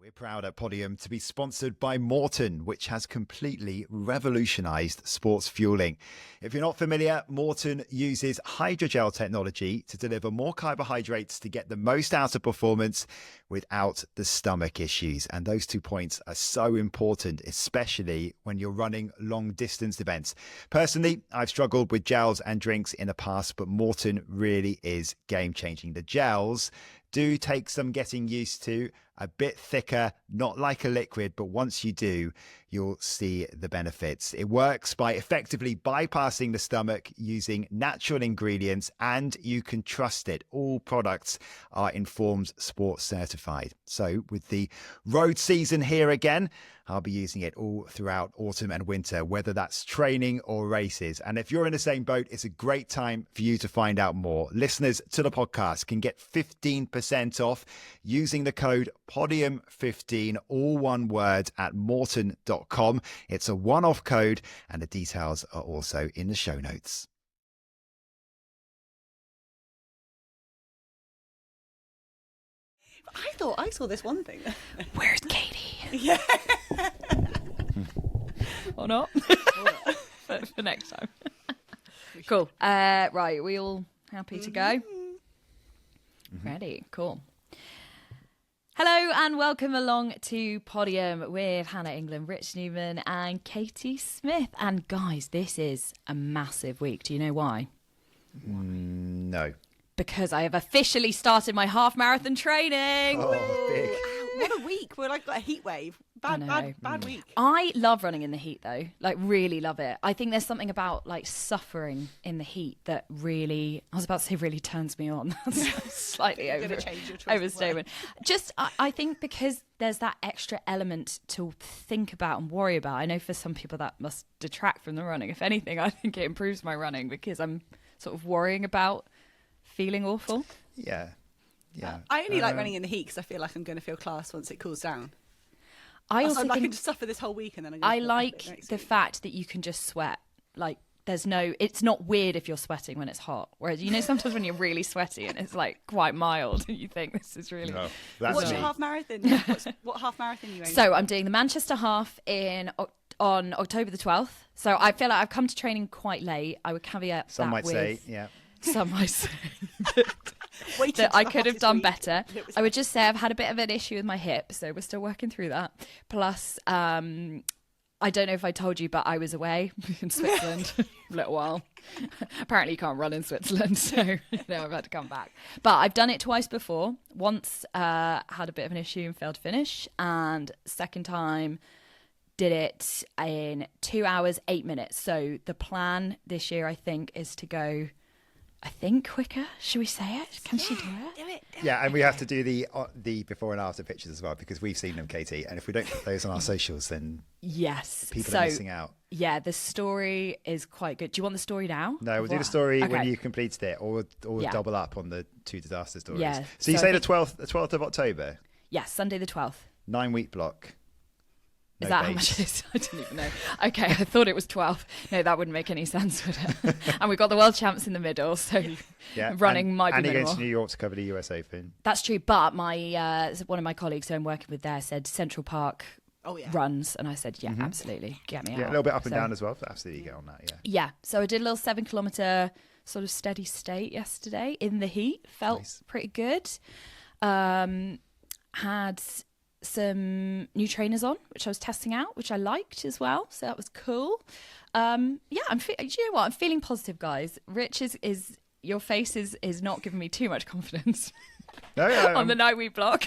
We're proud at Podium to be sponsored by Morton, which has completely revolutionized sports fueling. If you're not familiar, Morton uses hydrogel technology to deliver more carbohydrates to get the most out of performance without the stomach issues. And those 2 points are so important, especially when you're running long distance events. Personally, I've struggled with gels and drinks in the past, but Morton really is game changing. The gels do take some getting used to, a bit thicker, not like a liquid, but once you do, you'll see the benefits. It works by effectively bypassing the stomach using natural ingredients, and you can trust it. All products are Informed Sports certified. So with the road season here again, I'll be using it all throughout autumn and winter, whether that's training or races. And if you're in the same boat, it's a great time for you to find out more. Listeners to the podcast can get 15% off using the code PODIUM15, all one word, at morton.com. It's a one-off code, and the details are also in the show notes. I thought I saw this one thing. Where's Katie? Yeah. Or not? for next time. Cool. Right, we all happy to go? Mm-hmm. Ready? Cool. Hello and welcome along to Podium with Hannah England, Rich Newman and Katie Smith. And guys, this is a massive week. Do you know why? No. Because I have officially started my half marathon training. Oh, big. What a week. We're like got a heat wave. Bad week. I love running in the heat though. Like really love it. I think there's something about like suffering in the heat that really, I was about to say really turns me on. That's slightly overstatement. Just, I think because there's that extra element to think about and worry about. I know for some people that must detract from the running. If anything, I think it improves my running because I'm sort of worrying about feeling awful. Yeah. I only like running in the heat because I feel like I'm going to feel class once it cools down. I also I think can just suffer this whole week and then I like the fact that you can just sweat. Like it's not weird if you're sweating when it's hot. Whereas, you know, sometimes when you're really sweaty and it's like quite mild and you think this is really... No, what's your half marathon? What half marathon are you aiming? So I'm doing the Manchester half on October the 12th. So I feel like I've come to training quite late. I would caveat Some that might with... say, yeah. Some might say that I could have done better. I would just say I've had a bit of an issue with my hip, so we're still working through that. Plus, I don't know if I told you, but I was away in Switzerland for a little while. Apparently you can't run in Switzerland, so I've had to come back. But I've done it twice before. Once had a bit of an issue and failed to finish, and second time did it in 2 hours, 8 minutes. So the plan this year, I think, is to go... quicker. Should we say it? Can she do it? Do it. Yeah, and we have to do the before and after pictures as well, because we've seen them, Katie. And if we don't put those on our socials, then yes, people are missing out. Yeah, the story is quite good. Do you want the story now? No, we'll do the story when you completed it, or double up on the two disaster stories. Yeah. So you say the 12th of October? Yes, Sunday the 12th. 9-week block. Is that how much it is? I didn't even know. Okay, I thought it was 12. No, that wouldn't make any sense, would it? And we've got the world champs in the middle, so running might be minimal. And against New York to cover the US Open. That's true, but my one of my colleagues who I'm working with there said Central Park runs, and I said, absolutely, get me out. Yeah, a little bit up and down as well, but absolutely get on that, Yeah, so I did a little 7-kilometre sort of steady state yesterday in the heat. Felt pretty good. Had some new trainers on, which I was testing out, which I liked as well, so that was cool. Do you know what, I'm feeling positive, guys. Rich is your face is not giving me too much confidence. No, on the 9-week block.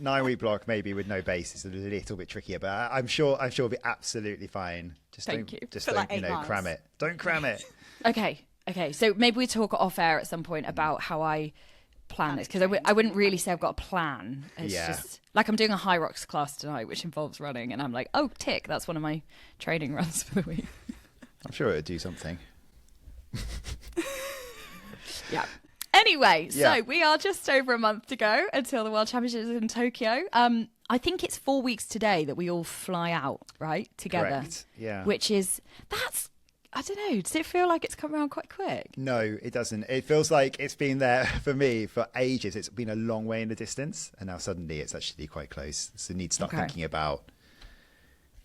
9-week block maybe with no base is a little bit trickier, but I'm sure it'll be absolutely fine. Don't cram it. Don't cram it. Okay, so maybe we talk off air at some point about how I plan this, because I wouldn't really say I've got a plan. It's just like I'm doing a high rocks class tonight, which involves running, and I'm like, oh, tick, that's one of my training runs for the week. I'm sure it would do something. Yeah. Anyway, so we are just over a month to go until the World Championships in Tokyo. I think it's 4 weeks today that we all fly out, right, together. Correct. Yeah. Which is, that's I don't know, does it feel like it's come around quite quick? No, it doesn't. It feels like it's been there for me for ages. It's been a long way in the distance, and now suddenly it's actually quite close. So you need to start thinking about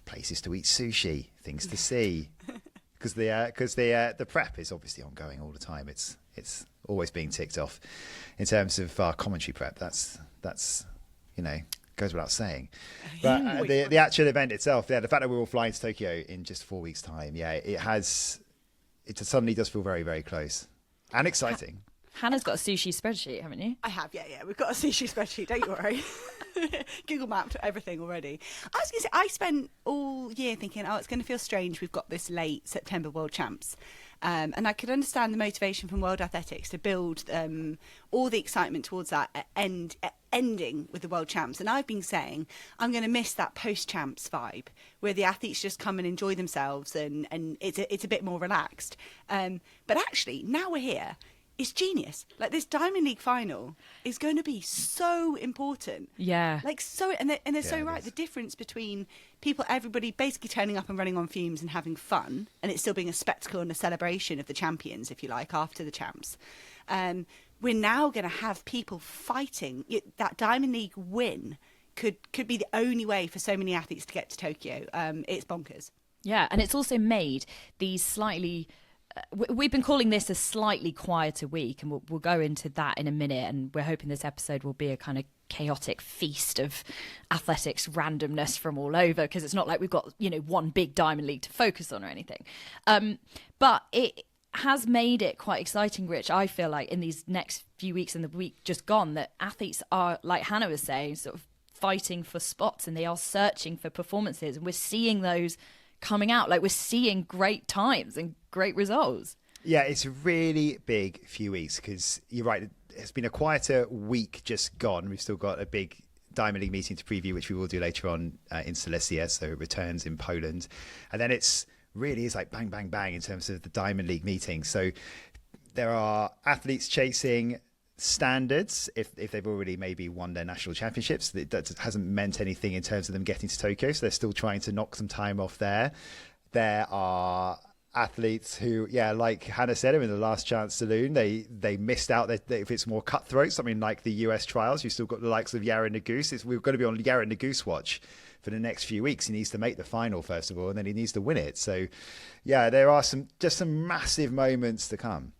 places to eat sushi, things to see, because the prep is obviously ongoing all the time. It's always being ticked off. In terms of our commentary prep, that's goes without saying. But the actual event itself, the fact that we're all flying to Tokyo in just 4 weeks' time, it suddenly does feel very, very close and exciting. Hannah's got a sushi spreadsheet, haven't you? I have, yeah. We've got a sushi spreadsheet, don't you worry. Google mapped everything already. I was going to say, I spent all year thinking, it's going to feel strange we've got this late September World Champs. And I could understand the motivation from World Athletics to build all the excitement towards that ending with the World Champs. And I've been saying I'm going to miss that post-champs vibe where the athletes just come and enjoy themselves and it's a bit more relaxed. But actually, now we're here. It's genius. Like, this Diamond League final is going to be so important. Yeah. Like, so, and they're so right. The difference between everybody basically turning up and running on fumes and having fun, and it still being a spectacle and a celebration of the champions, if you like, after the champs. We're now going to have people fighting. That Diamond League win could be the only way for so many athletes to get to Tokyo. It's bonkers. Yeah, and it's also made these slightly... We've been calling this a slightly quieter week, and we'll go into that in a minute. And we're hoping this episode will be a kind of chaotic feast of athletics randomness from all over, because it's not like we've got, one big Diamond League to focus on or anything. But it has made it quite exciting, Rich, I feel like, in these next few weeks and the week just gone, that athletes are, like Hannah was saying, sort of fighting for spots, and they are searching for performances. And we're seeing those coming out. Like, we're seeing great times and great results. Yeah, it's a really big few weeks, because you're right, it's been a quieter week just gone. We've still got a big Diamond League meeting to preview, which we will do later on in Silesia, so it returns in Poland. And then it's really is like bang, bang, bang in terms of the Diamond League meeting. So there are athletes chasing standards if they've already maybe won their national championships. That hasn't meant anything in terms of them getting to Tokyo, so they're still trying to knock some time off there. There are athletes who, like Hannah said, in the last chance saloon, they missed out. If it's more cutthroat, something like the US trials, you've still got the likes of Yaron Naguse. We've got to be on Yaron Naguse watch for the next few weeks. He needs to make the final first of all, and then he needs to win it. So there are some massive moments to come.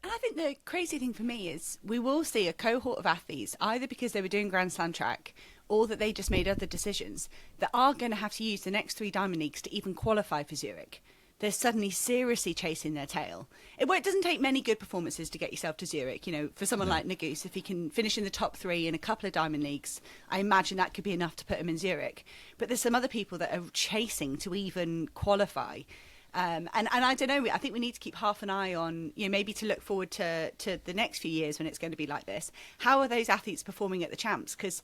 And I think the crazy thing for me is we will see a cohort of athletes, either because they were doing Grand Slam track or that they just made other decisions, that are going to have to use the next 3 Diamond Leagues to even qualify for Zurich. They're suddenly seriously chasing their tail. It doesn't take many good performances to get yourself to Zurich. For someone like Naguse, if he can finish in the top 3 in a couple of Diamond Leagues, I imagine that could be enough to put him in Zurich. But there's some other people that are chasing to even qualify. And I don't know, I think we need to keep half an eye on, maybe to look forward to the next few years when it's going to be like this. How are those athletes performing at the champs? Because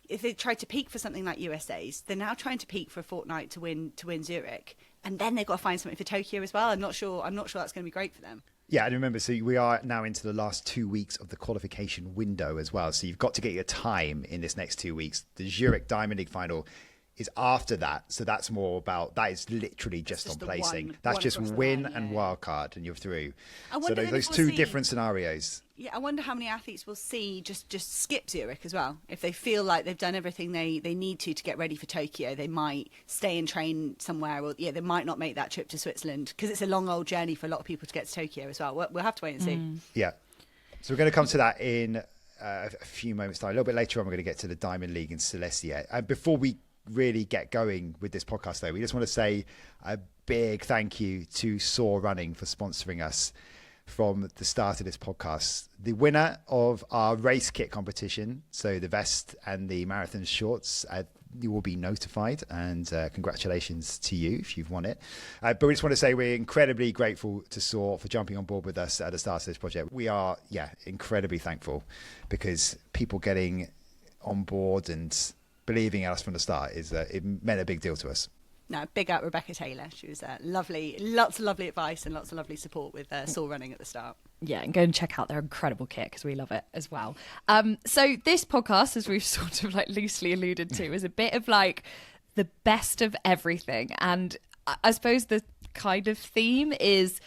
if they tried to peak for something like USA's, they're now trying to peak for a fortnight to win Zurich. And then they've got to find something for Tokyo as well. I'm not sure that's going to be great for them. Yeah, and remember, so we are now into the last 2 weeks of the qualification window as well. So you've got to get your time in this next 2 weeks. The Zurich Diamond League final is after that, so that's more about, that is literally just on placing. That's just win and wild card, and you're through. So those two different scenarios. Yeah, I wonder how many athletes will see just skip Zurich as well. If they feel like they've done everything they need to get ready for Tokyo, they might stay and train somewhere, or they might not make that trip to Switzerland, because it's a long old journey for a lot of people to get to Tokyo as well. We'll have to wait and see. Yeah, so we're going to come to that in a few moments time. A little bit later on, we're going to get to the Diamond League in Silesia. And before we really get going with this podcast, though, we just want to say a big thank you to Soar Running for sponsoring us from the start of this podcast. The winner of our race kit competition, so the vest and the marathon shorts, you will be notified, and congratulations to you if you've won it. But we just want to say we're incredibly grateful to Soar for jumping on board with us at the start of this project. We are incredibly thankful, because people getting on board and believing in us from the start it meant a big deal to us. No, big up Rebecca Taylor. She was lovely, lots of lovely advice and lots of lovely support with Soar Running at the start. Yeah, and go and check out their incredible kit, because we love it as well. So this podcast, as we've sort of loosely alluded to, is a bit of the best of everything. And I suppose the kind of theme, is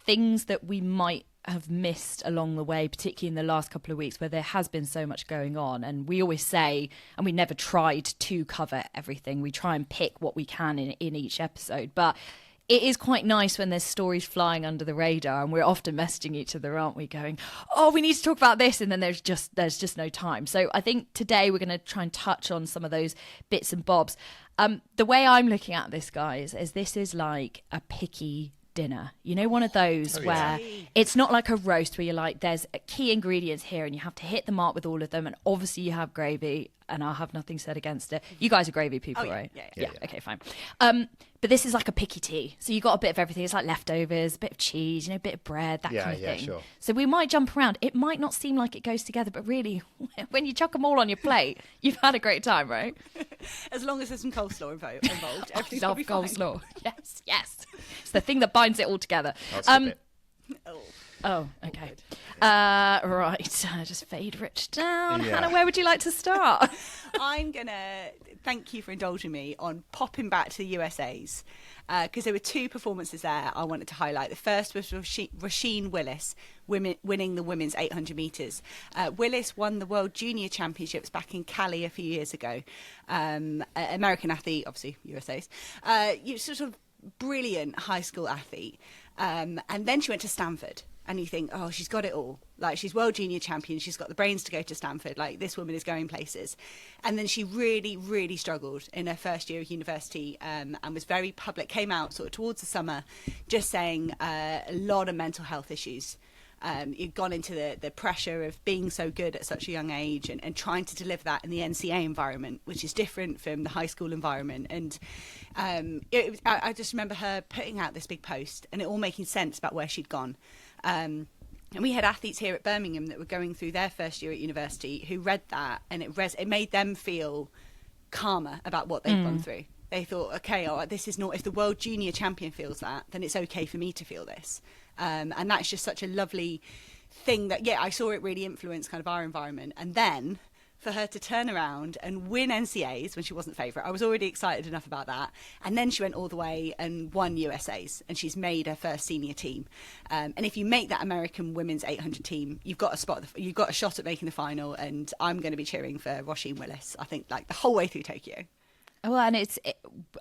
things that we might have missed along the way, particularly in the last couple of weeks where there has been so much going on. And we always say, and we never tried to cover everything, we try and pick what we can in each episode, but it is quite nice when there's stories flying under the radar, and we're often messaging each other, aren't we, going, oh, we need to talk about this, and then there's just no time. So I think today we're going to try and touch on some of those bits and bobs. The way I'm looking at this, guys, is this is like a picky dinner, you know, one of those where it's not like a roast where you're like, there's key ingredients here and you have to hit the mark with all of them, and obviously you have gravy, and I'll have nothing said against it. You guys are gravy people, right? Yeah. Okay, fine. But this is like a picky tea, so you got a bit of everything. It's like leftovers, a bit of cheese, you know, a bit of bread, that kind of thing. Sure. So we might jump around. It might not seem like it goes together, but really, when you chuck them all on your plate, you've had a great time, right? As long as there's some coleslaw involved. I love coleslaw. Yes. It's the thing that binds it all together. Oh, okay. Right. Just fade Rich down. Yeah. Hannah, where would you like to start? I'm going to thank you for indulging me on popping back to the USA's, because there were two performances there I wanted to highlight. The first was Rasheen Willis winning the women's 800 metres. Willis won the World Junior Championships back in Cali a few years ago. American athlete, obviously USA's. Sort of brilliant high school athlete. And then she went to Stanford. And you think, oh, she's got it all. Like, she's world junior champion. She's got the brains to go to Stanford. Like, this woman is going places. And then she really, really struggled in her first year of university, and was very public, came out sort of towards the summer, just saying a lot of mental health issues. You'd gone into the pressure of being so good at such a young age, and trying to deliver that in the NCAA environment, which is different from the high school environment. And I just remember her putting out this big post and it all making sense about where she'd gone. And we had athletes here at Birmingham that were going through their first year at university who read that, and it made them feel calmer about what they'd gone through. They thought, okay, this is not, if the world junior champion feels that, then it's okay for me to feel this. And that's just such a lovely thing that, I saw it really influence kind of our environment. And then for her to turn around and win NCAs when she wasn't favourite, I was already excited enough about that. And then she went all the way and won USAs, and she's made her first senior team. And if you make that American women's 800 team, you've got a shot at making the final. And I'm going to be cheering for Rasheen Willis, I think, like the whole way through Tokyo. Well, and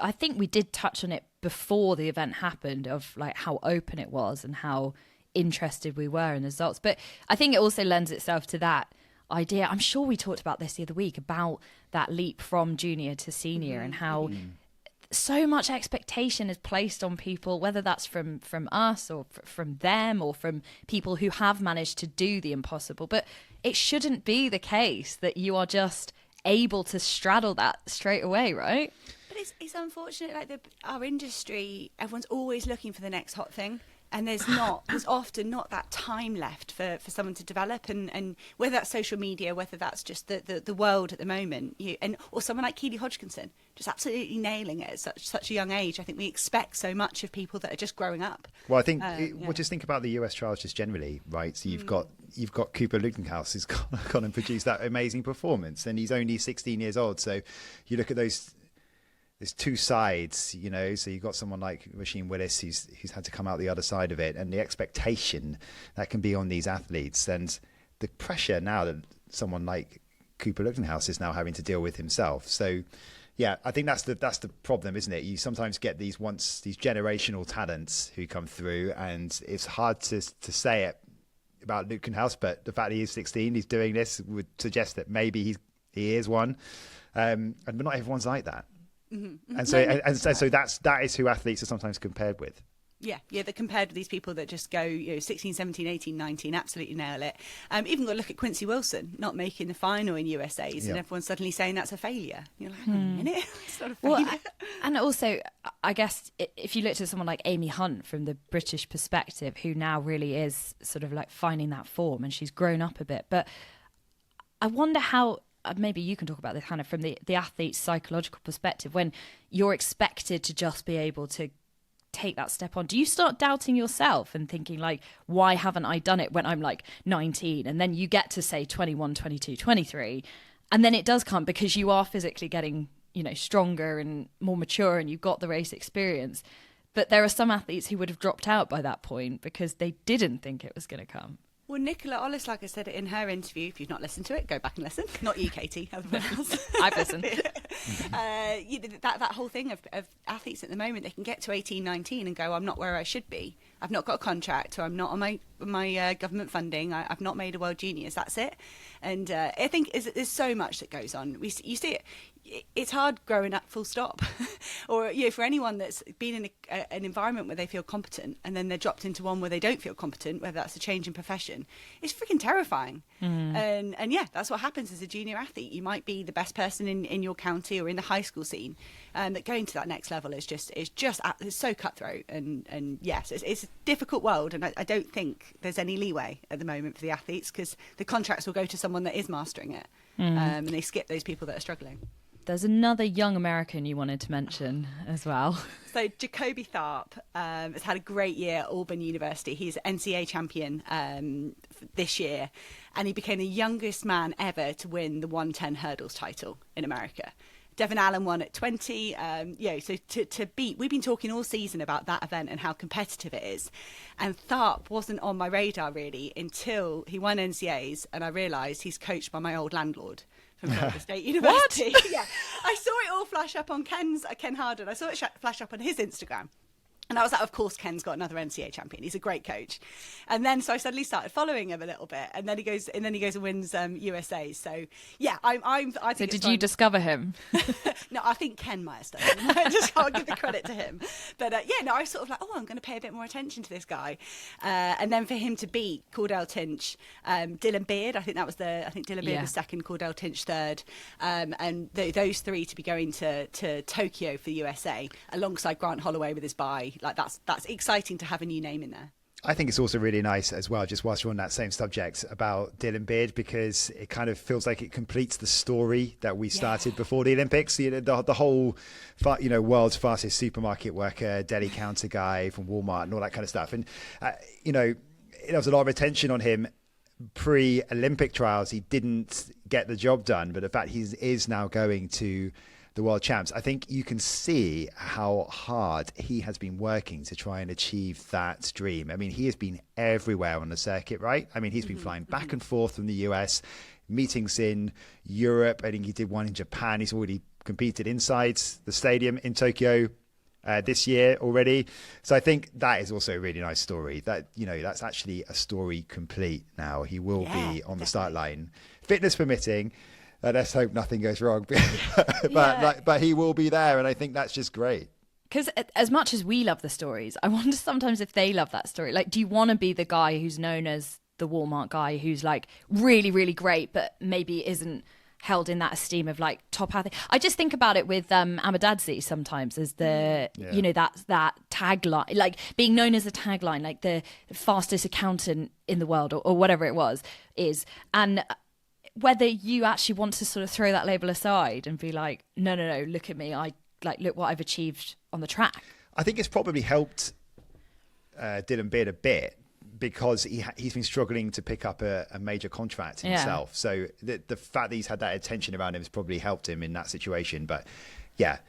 I think we did touch on it before the event happened, of like how open it was and how interested we were in the results. But I think it also lends itself to that idea. I'm sure we talked about this the other week, about that leap from junior to senior, and how so much expectation is placed on people, whether that's from us or from them or from people who have managed to do the impossible. But it shouldn't be the case that you are just able to straddle that straight away, right? But it's unfortunate, like our industry, everyone's always looking for the next hot thing. And there's often not that time left for someone to develop, and whether that's social media, whether that's just the world at the moment, or someone like Keely Hodgkinson, just absolutely nailing it at such a young age. I think we expect so much of people that are just growing up. Well, I think we'll just think about the US trials just generally, right? So you've got Cooper Lukenhaus who's gone and produced that amazing performance, and he's only 16 years old. So you look at those. There's two sides, you know, so you've got someone like Rasheen Willis who's had to come out the other side of it, and the expectation that can be on these athletes, and the pressure now that someone like Cooper Lukenhaus is now having to deal with himself. So, yeah, I think that's the problem, isn't it? You sometimes get these generational talents who come through, and it's hard to say it about Lukenhaus, but the fact that he's 16, he's doing this would suggest that maybe he is one, but not everyone's like that. Mm-hmm. And so that is who athletes are sometimes compared with. Yeah, they're compared with these people that just go, 16, 17, 18, 19, absolutely nail it. Even got to look at Quincy Wilson not making the final in USA's, and everyone's suddenly saying that's a failure. You're like, hang on a minute, it's not a failure. Well, and also, I guess if you looked at someone like Amy Hunt from the British perspective, who now really is sort of like finding that form, and she's grown up a bit, but I wonder how. Maybe you can talk about this, Hannah, from the athlete's psychological perspective, when you're expected to just be able to take that step on. Do you start doubting yourself and thinking, like, why haven't I done it when I'm like 19? And then you get to say 21, 22, 23, and then it does come because you are physically getting, stronger and more mature, and you've got the race experience. But there are some athletes who would have dropped out by that point because they didn't think it was going to come. Well, Nicola Ollis, like I said in her interview, if you've not listened to it, go back and listen. Not you, Katie, everyone else. I've listened. That whole thing of athletes at the moment, they can get to 18, 19 and go, I'm not where I should be. I've not got a contract, or I'm not on my government funding. I've not made a World Juniors. That's it. And I think there's so much that goes on. You see it. It's hard growing up, full stop. Or for anyone that's been in an environment where they feel competent and then they're dropped into one where they don't feel competent, whether that's a change in profession, it's freaking terrifying. And that's what happens as a junior athlete. You might be the best person in your county or in the high school scene, but going to that next level is just it's so cutthroat. And yes, it's a difficult world, and I don't think there's any leeway at the moment for the athletes, because the contracts will go to someone that is mastering it, and they skip those people that are struggling. There's another young American you wanted to mention as well. So Jacoby Tharp has had a great year at Auburn University. He's NCAA champion this year, and he became the youngest man ever to win the 110 hurdles title in America. Devon Allen won at 20. So to beat, we've been talking all season about that event and how competitive it is. And Tharp wasn't on my radar really until he won NCAAs, and I realised he's coached by my old landlord from Florida State University. Yeah, I saw it all flash up on Ken Harden. I saw it flash up on his Instagram. And I was like, of course, Ken's got another NCAA champion. He's a great coach. And then, so I suddenly started following him a little bit. And then he goes and wins USA. So yeah, I think. So did you discover him? No, I think Ken might have studied him. I just can't give the credit to him. But I was sort of like, I'm going to pay a bit more attention to this guy. And then for him to beat Cordell Tinch, Dylan Beard, I think Dylan Beard was second, Cordell Tinch third, and those three to be going to Tokyo for the USA alongside Grant Holloway with his bye. Like that's exciting to have a new name in there. I think it's also really nice as well, just whilst you're on that same subject, about Dylan Beard, because it kind of feels like it completes the story that we started before the Olympics. The whole, world's fastest supermarket worker, deli counter guy from Walmart and all that kind of stuff. And, there was a lot of attention on him pre-Olympic trials. He didn't get the job done, but the fact he is now going to the world champs, I think you can see how hard he has been working to try and achieve that dream. I mean, he has been everywhere on the circuit, right? I mean, he's been flying back and forth from the US, meetings in Europe. I think he did one in Japan. He's already competed inside the stadium in Tokyo this year already. So I think that is also a really nice story. That, that's actually a story complete now. He will be on the start line, fitness permitting. Let's hope nothing goes wrong. but he will be there, and I think that's just great. Because as much as we love the stories, I wonder sometimes if they love that story. Like, do you want to be the guy who's known as the Walmart guy who's like really, really great, but maybe isn't held in that esteem of like top athlete? I just think about it with Amadadzi sometimes as the, that tagline, like being known as a tagline, like the fastest accountant in the world or whatever it is. And whether you actually want to sort of throw that label aside and be like, no, look at me. Look what I've achieved on the track. I think it's probably helped Dylan Beard a bit because he's been struggling to pick up a major contract himself. So the fact that he's had that attention around him has probably helped him in that situation. But yeah,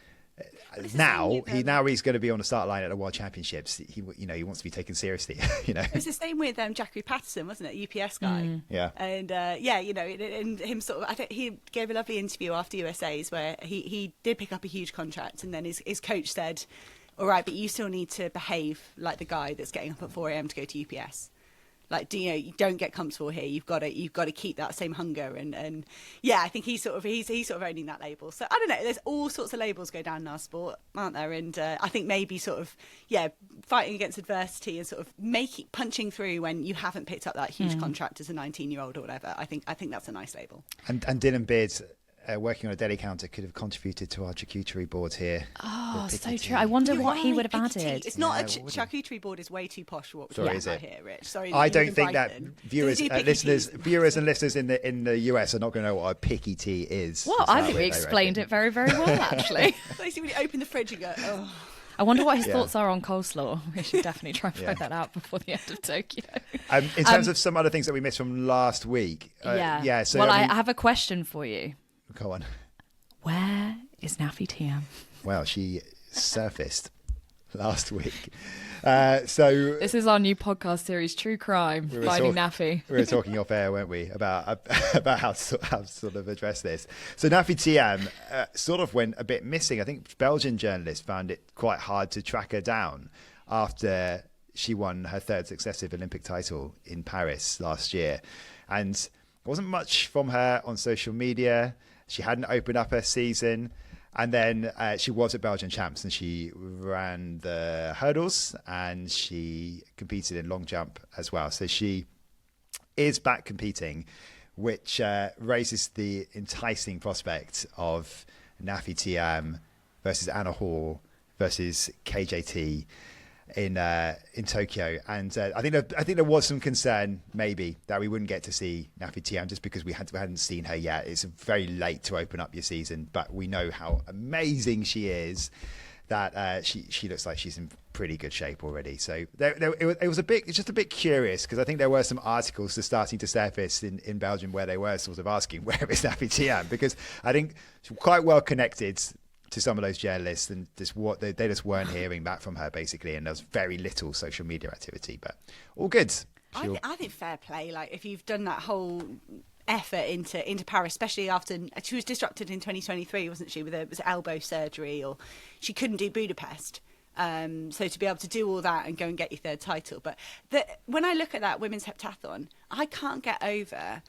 now he's going to be on the start line at the World Championships. He wants to be taken seriously. It was the same with Jackery Patterson, wasn't it? UPS guy. Yeah. And and him sort of. I think he gave a lovely interview after USA's where he did pick up a huge contract, and then his coach said, "All right, but you still need to behave like the guy that's getting up at 4 a.m. to go to UPS." Like, you don't get comfortable here. You've got to keep that same hunger, and I think he's sort of owning that label. So I don't know. There's all sorts of labels go down in our sport, aren't there? And I think maybe sort of fighting against adversity and sort of punching through when you haven't picked up that huge contract as a 19-year-old or whatever. I think that's a nice label. And Dylan Beard's working on a deli counter could have contributed to our charcuterie board here. Oh, so true. I wonder what he would have added. It's not a charcuterie board. Is way too posh for what we're talking about here, Rich. Sorry, I don't think that viewers and listeners in the US are not going to know what a picky tea is. Well, I think we explained it very, very well, actually. Basically, when you open the fridge and go, oh. I wonder what his thoughts are on coleslaw. We should definitely try and find that out before the end of Tokyo. In terms of some other things that we missed from last week. So I have a question for you. Go on. Where is Nafi Thiam? Well, she surfaced last week. So this is our new podcast series, True Crime, Finding Nafi. We were talking off air, weren't we, about how to sort of address this. So Nafi Thiam sort of went a bit missing. I think Belgian journalists found it quite hard to track her down after she won her third successive Olympic title in Paris last year. And there wasn't much from her on social media. She hadn't opened up her season. And then she was at Belgian Champs and she ran the hurdles and she competed in long jump as well. So she is back competing, which raises the enticing prospect of Nafi Thiam versus Anna Hall versus KJT in Tokyo. And I think there was some concern maybe that we wouldn't get to see Nafi Thiam just because we hadn't seen her yet. It's very late to open up your season, but we know how amazing she is, that she looks like she's in pretty good shape already. So it was just a bit curious, because I think there were some articles starting to surface in Belgium where they were sort of asking, where is Nafi Thiam? Because I think she's quite well connected to some of those journalists, and just what they just weren't hearing back from her basically, and there was very little social media activity, but all good. I think fair play. Like, if you've done that whole effort into Paris, especially after she was disrupted in 2023, wasn't she, with was it elbow surgery, or she couldn't do Budapest. So to be able to do all that and go and get your third title, but when I look at that women's heptathlon, I can't get over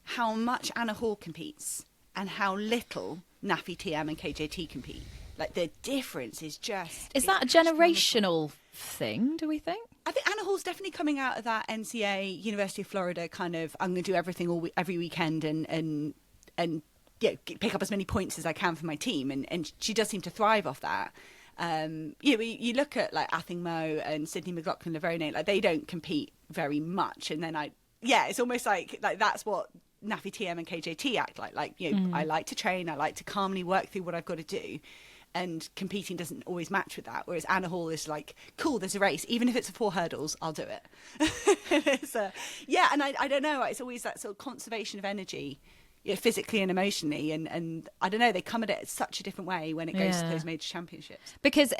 how much Anna Hall competes and how little Nafi Thiam and KJT compete. Like, the difference is just... Is that a generational thing, do we think? I think Anna Hall's definitely coming out of that NCAA, University of Florida kind of, I'm going to do everything every weekend and pick up as many points as I can for my team. And she does seem to thrive off that. You look at like Athing Mo and Sydney McLaughlin-Lavergne, like, they don't compete very much. And then it's almost like that's what Nafi Thiam and KJT act like. I like to train, I like to calmly work through what I've got to do, and competing doesn't always match with that. Whereas Anna Hall is like, cool, there's a race, even if it's 4 hurdles, I'll do it. And I don't know, it's always that sort of conservation of energy, physically and emotionally, and I don't know, they come at it such a different way when it goes to those major championships. Because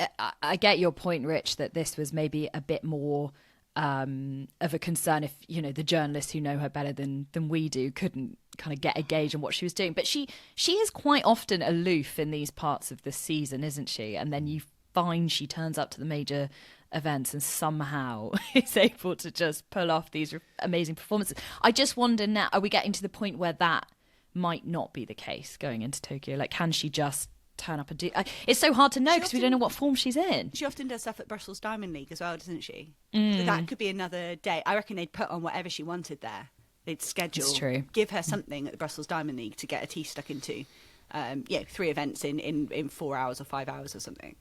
I get your point, Rich, that this was maybe a bit more of a concern if the journalists who know her better than we do couldn't kind of get a gauge on what she was doing. But she is quite often aloof in these parts of the season, isn't she? And then you find she turns up to the major events and somehow is able to just pull off these amazing performances. I just wonder now, are we getting to the point where that might not be the case going into Tokyo? Like, can she just turn up and do... It's so hard to know because we don't know what form she's in. She often does stuff at Brussels Diamond League as well, doesn't she? So that could be anher day. I reckon they'd put on whatever she wanted there. They'd schedule, give her something at the Brussels Diamond League to get her teeth stuck into. 3 events in 4 hours or 5 hours or something.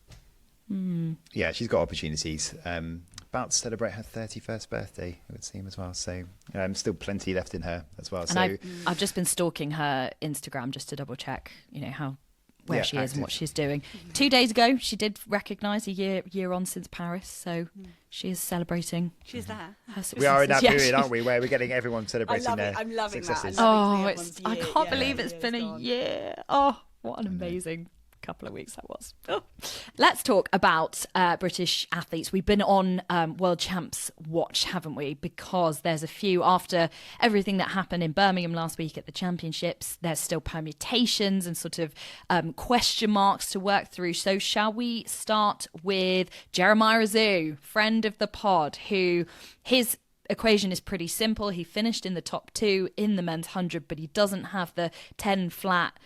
Yeah, she's got opportunities. About to celebrate her 31st birthday, it would seem, as well. So still plenty left in her as well. And I've just been stalking her Instagram just to double check, where she is and what she's doing. 2 days ago, she did recognise a year on since Paris, so she is celebrating. She's there. Her successes. We are in that period, aren't we, where we're getting everyone celebrating their successes. I can't believe it's been a year. Oh, what an amazing couple of weeks that was. Let's talk about British athletes. We've been on World Champs watch, haven't we? Because there's a few, after everything that happened in Birmingham last week at the championships, there's still permutations and sort of question marks to work through. So shall we start with Jeremiah Azu, friend of the pod, who his equation is pretty simple. He finished in the top 2 in the men's 100, but he doesn't have the 10 flat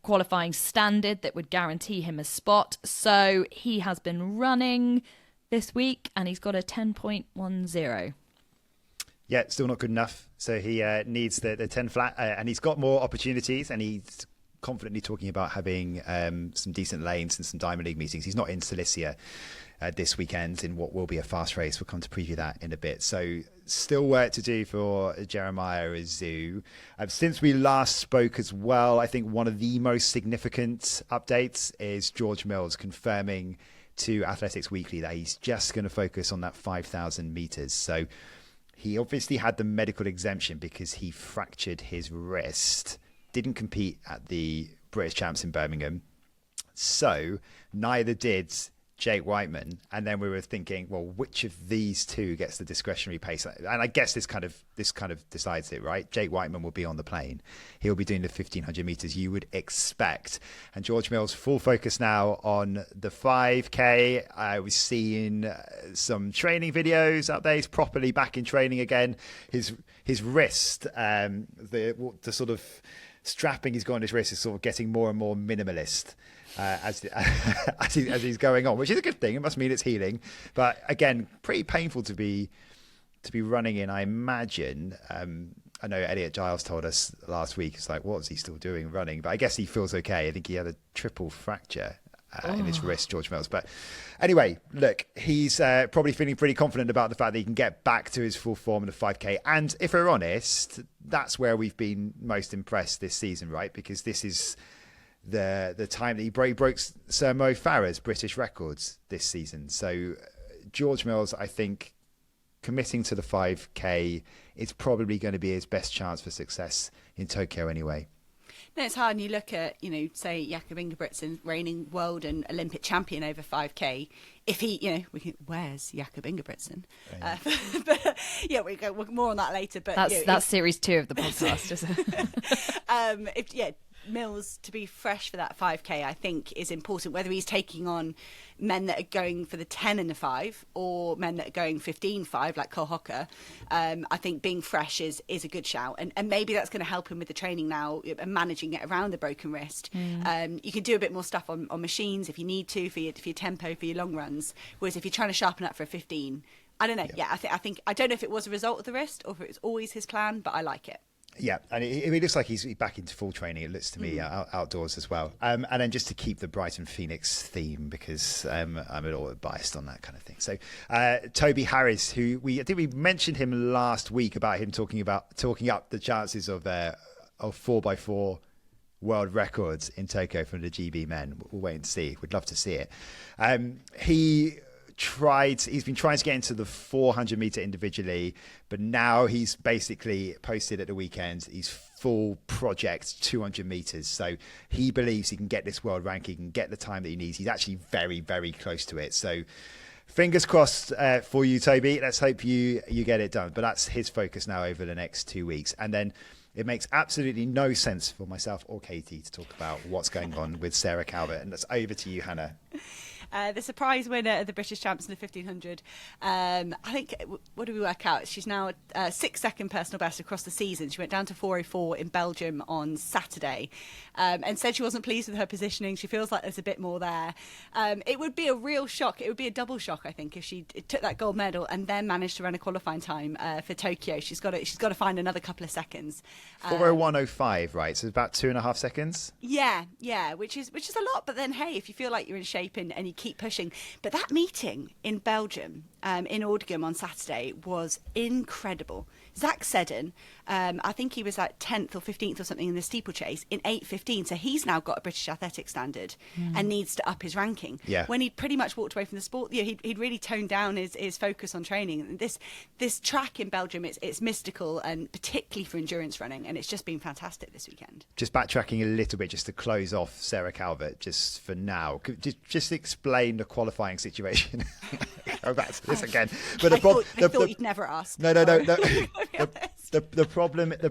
qualifying standard that would guarantee him a spot. So he has been running this week and he's got a 10.10. Yeah, still not good enough. So he needs the 10 flat and he's got more opportunities, and he's confidently talking about having some decent lanes and some Diamond League meetings. He's not in Silesia this weekend in what will be a fast race. We'll come to preview that in a bit. So still work to do for Jeremiah Azu. Since we last spoke as well, I think one of the most significant updates is George Mills confirming to Athletics Weekly that he's just going to focus on that 5,000 metres. So he obviously had the medical exemption because he fractured his wrist, didn't compete at the British Champs in Birmingham. So neither did Jake Whiteman, and then we were thinking, well, which of these two gets the discretionary pace? And I guess this kind of decides it, right? Jake Whiteman will be on the plane. He'll be doing the 1500 meters you would expect. And George Mills, full focus now on the 5K. I was seeing some training videos out there. He's properly back in training again. His wrist, the sort of strapping he's got on his wrist is sort of getting more and more minimalist. As he's going on, which is a good thing. It must mean it's healing, but again, pretty painful to be running in, I imagine. I know Elliot Giles told us last week, it's like, what's he still doing running? But I guess he feels okay. I think he had a triple fracture in his wrist, George Mills. But anyway, look, he's probably feeling pretty confident about the fact that he can get back to his full form in the 5K. And if we're honest, that's where we've been most impressed this season, right? Because this is the time that he broke Sir Mo Farah's British records this season. So George Mills, I think, committing to the 5K is probably going to be his best chance for success in Tokyo anyway. No, it's hard. And you look at, say Jakob Ingebrigtsen, reigning world and Olympic champion over 5K. If he, where's Jakob Ingebrigtsen? But yeah, we go more on that later. But that's series 2 of the podcast, isn't it? Mills to be fresh for that 5K, I think, is important, whether he's taking on men that are going for the 10 and the 5 or men that are going 15-5 like Cole Hocker. I think being fresh is a good shout, and maybe that's going to help him with the training now and managing it around the broken wrist. You can do a bit more stuff on machines if you need to for your tempo, for your long runs, whereas if you're trying to sharpen up for a 15, I don't know. I think I don't know if it was a result of the wrist or if it was always his plan, but I like it. Yeah, and it looks like he's back into full training. It looks to me outdoors as well. And then just to keep the Brighton Phoenix theme, because I'm a little bit biased on that kind of thing. So Toby Harris, who I think we mentioned him last week about him talking up the chances of 4x4 world records in Tokyo from the GB men. We'll wait and see. We'd love to see it. He's been trying to get into the 400 meter individually, but now he's basically posted at the weekend he's full project 200 meters. So he believes he can get this world ranking and get the time that he needs. He's actually very, very close to it. So fingers crossed for you, Toby. Let's hope you get it done. But that's his focus now over the next 2 weeks. And then it makes absolutely no sense for myself or Katie to talk about what's going on with Sarah Calvert. And that's over to you, Hannah. The surprise winner of the British Champs in the 1500. I think, what do we work out? She's now 6-second personal best across the season. She went down to 4:04 in Belgium on Saturday and said she wasn't pleased with her positioning. She feels like there's a bit more there. It would be a real shock. It would be a double shock, I think, if she took that gold medal and then managed to run a qualifying time for Tokyo. She's got to find another couple of seconds. 4:01.05, right? So it's about 2.5 seconds. Yeah, which is a lot. But then, hey, if you feel like you're in shape and you keep pushing. But that meeting in Belgium, in Ordegem on Saturday, was incredible. Zach Seddon, I think he was like 10th or 15th or something in the steeplechase in 8:15. So he's now got a British athletics standard and needs to up his ranking. Yeah. When he'd pretty much walked away from the sport, he'd really toned down his focus on training. This track in Belgium, it's mystical, and particularly for endurance running, and it's just been fantastic this weekend. Just backtracking a little bit, just to close off Sarah Calvert, just for now. Just explain the qualifying situation. Go back to this again. But I thought you'd never ask. No. The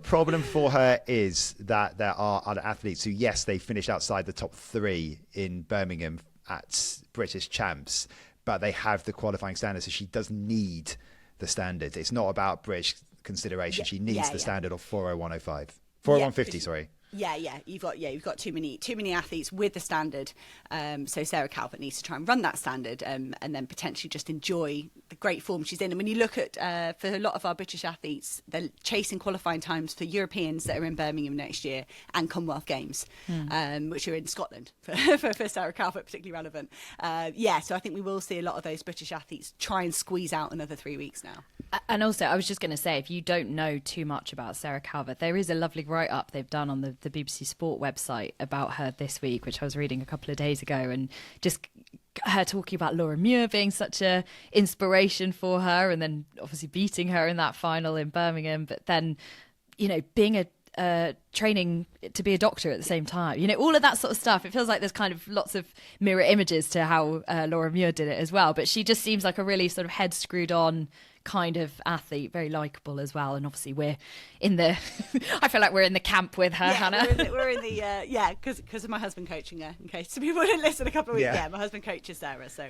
problem for her is that there are other athletes who, yes, they finished outside the top 3 in Birmingham at British Champs, but they have the qualifying standard, so she does need the standard. It's not about British consideration. She needs the standard of 4:01.05. 4:01.50, sorry. Yeah, you've got too many athletes with the standard. So Sarah Calvert needs to try and run that standard, and then potentially just enjoy the great form she's in. And when you look at for a lot of our British athletes, they're chasing qualifying times for Europeans that are in Birmingham next year and Commonwealth Games, which are in Scotland for Sarah Calvert, particularly relevant. So I think we will see a lot of those British athletes try and squeeze out another 3 weeks now. And also, I was just going to say, if you don't know too much about Sarah Calvert, there is a lovely write-up they've done on the BBC Sport website about her this week, which I was reading a couple of days ago, and just her talking about Laura Muir being such a inspiration for her, and then obviously beating her in that final in Birmingham, but then, being training to be a doctor at the same time. You know, all of that sort of stuff. It feels like there's kind of lots of mirror images to how Laura Muir did it as well. But she just seems like a really sort of head screwed on kind of athlete, very likeable as well. And obviously we're in the I feel like we're in the camp with her, Hannah. We're in the because of my husband coaching her, in case people didn't listen a couple of weeks. My husband coaches Sarah, so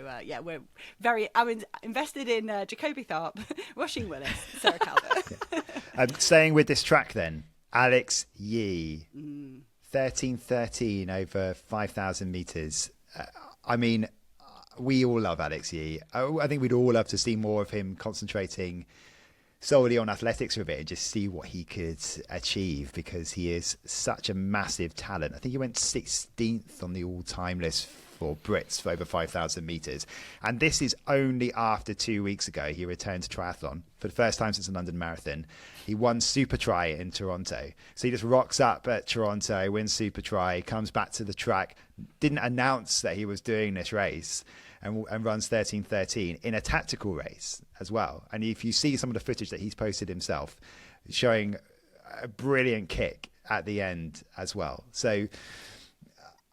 I'm invested in Jacoby Tharp, Roisin Willis, Sarah Calvert. Staying with this track then, Alex Yee, 13:13 over 5,000 meters. I mean, we all love Alex Yee. I think we'd all love to see more of him concentrating solely on athletics for a bit and just see what he could achieve, because he is such a massive talent. I think he went 16th on the all-time list for Brits for over 5,000 meters. And this is only after 2 weeks ago he returned to triathlon for the first time since the London Marathon. He won Super Tri in Toronto. So he just rocks up at Toronto, wins Super Tri, comes back to the track, didn't announce that he was doing this race, and runs 13:13 in a tactical race as well. And if you see some of the footage that he's posted himself, showing a brilliant kick at the end as well. So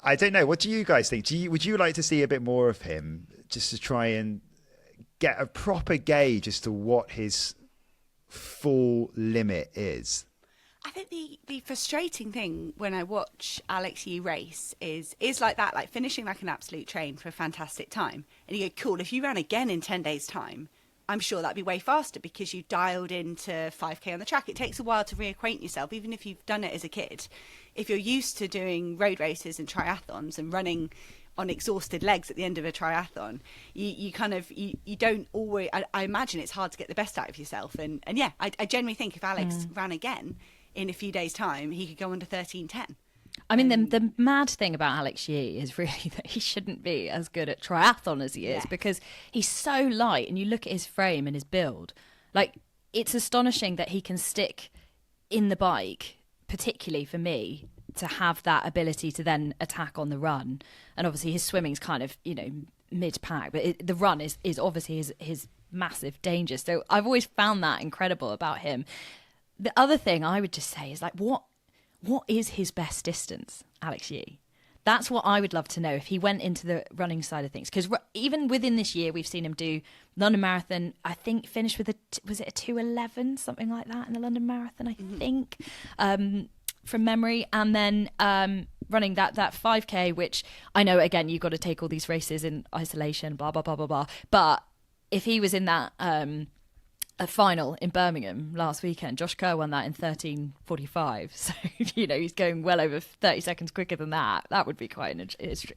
I don't know. What do you guys think? Would you like to see a bit more of him, just to try and get a proper gauge as to what his full limit is? I think the frustrating thing when I watch Alex Yee race is like that, like finishing like an absolute train for a fantastic time. And you go, cool, if you ran again in 10 days' time, I'm sure that'd be way faster because you dialed into 5K on the track. It takes a while to reacquaint yourself, even if you've done it as a kid. If you're used to doing road races and triathlons and running on exhausted legs at the end of a triathlon, you don't always, I imagine it's hard to get the best out of yourself. And yeah, I genuinely think if Alex ran again in a few days' time, he could go under 13:10. I mean, the mad thing about Alex Yee is really that he shouldn't be as good at triathlon as he is, because he's so light, and you look at his frame and his build, like, it's astonishing that he can stick in the bike, particularly for me, to have that ability to then attack on the run. And obviously his swimming's kind of, you know, mid-pack, but the run is obviously his massive danger. So I've always found that incredible about him. The other thing I would just say is, like, what is his best distance, Alex Yee? That's what I would love to know if he went into the running side of things. Because even within this year, we've seen him do London Marathon, I think finished with was it a 2:11, something like that in the London Marathon, I think, from memory. And then running that 5K, which I know, again, you've got to take all these races in isolation, blah, blah, blah, blah, blah. But if he was in that a final in Birmingham last weekend, Josh Kerr won that in 13:45. So, you know, he's going well over 30 seconds quicker than that. That would be quite an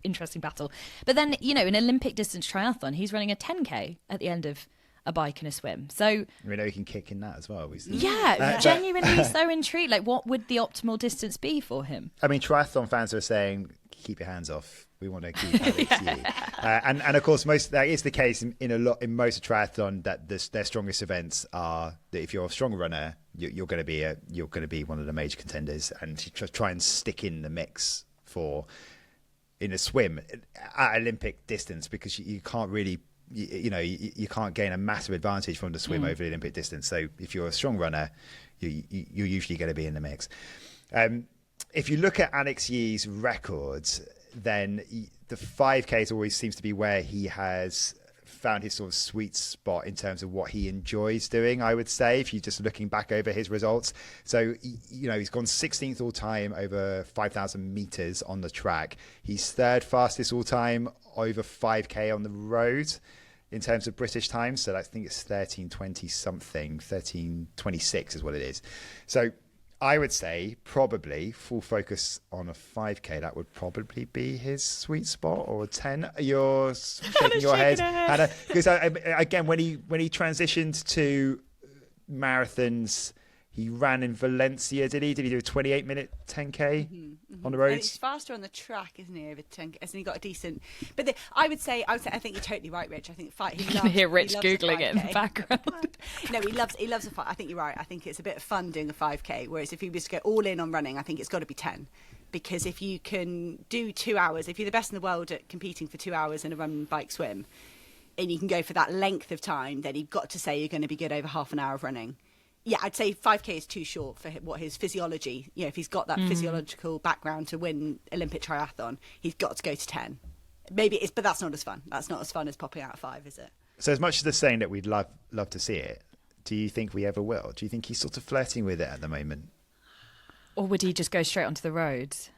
interesting battle. But then, you know, in Olympic distance triathlon, he's running a 10K at the end of a bike and a swim. So we know he can kick in that as well. Genuinely so intrigued. Like, what would the optimal distance be for him? I mean, triathlon fans are saying, keep your hands off. We want to keep Alex Yee. And of course, that is the case in most of triathlon, that their strongest events are that if you're a strong runner, you're going to be one of the major contenders, and to try and stick in the mix in a swim at Olympic distance, because you can't really, you can't gain a massive advantage from the swim over the Olympic distance. So if you're a strong runner, you're usually going to be in the mix. If you look at Alex Yee's records, then the 5K always seems to be where he has found his sort of sweet spot in terms of what he enjoys doing, I would say, if you're just looking back over his results. So, he's gone 16th all time over 5,000 meters on the track. He's third fastest all time over 5K on the road in terms of British time. So I think it's 13:20 something, 13:26 is what it is. So I would say probably full focus on a 5K. That would probably be his sweet spot, or a 10. You're shaking your head, Hannah, because again, when he transitioned to marathons, he ran in Valencia. Did he do a 28-minute 10K on the roads? And he's faster on the track, isn't he? Over 10K, hasn't he got a decent? But I would say, I think you're totally right, Rich. I think you can hear Rich googling it in the background. No, he loves a 5. I think you're right. I think it's a bit of fun doing a 5K. Whereas if he was to go all in on running, I think it's got to be 10. Because if you can do 2 hours, if you're the best in the world at competing for 2 hours in a run, bike, swim, and you can go for that length of time, then you've got to say you're going to be good over half an hour of running. Yeah, I'd say 5K is too short for what his physiology, if he's got that physiological background to win Olympic triathlon, he's got to go to 10. Maybe it is, but that's not as fun. That's not as fun as popping out 5, is it? So as much as they're saying that we'd love to see it, do you think we ever will? Do you think he's sort of flirting with it at the moment? Or would he just go straight onto the roads?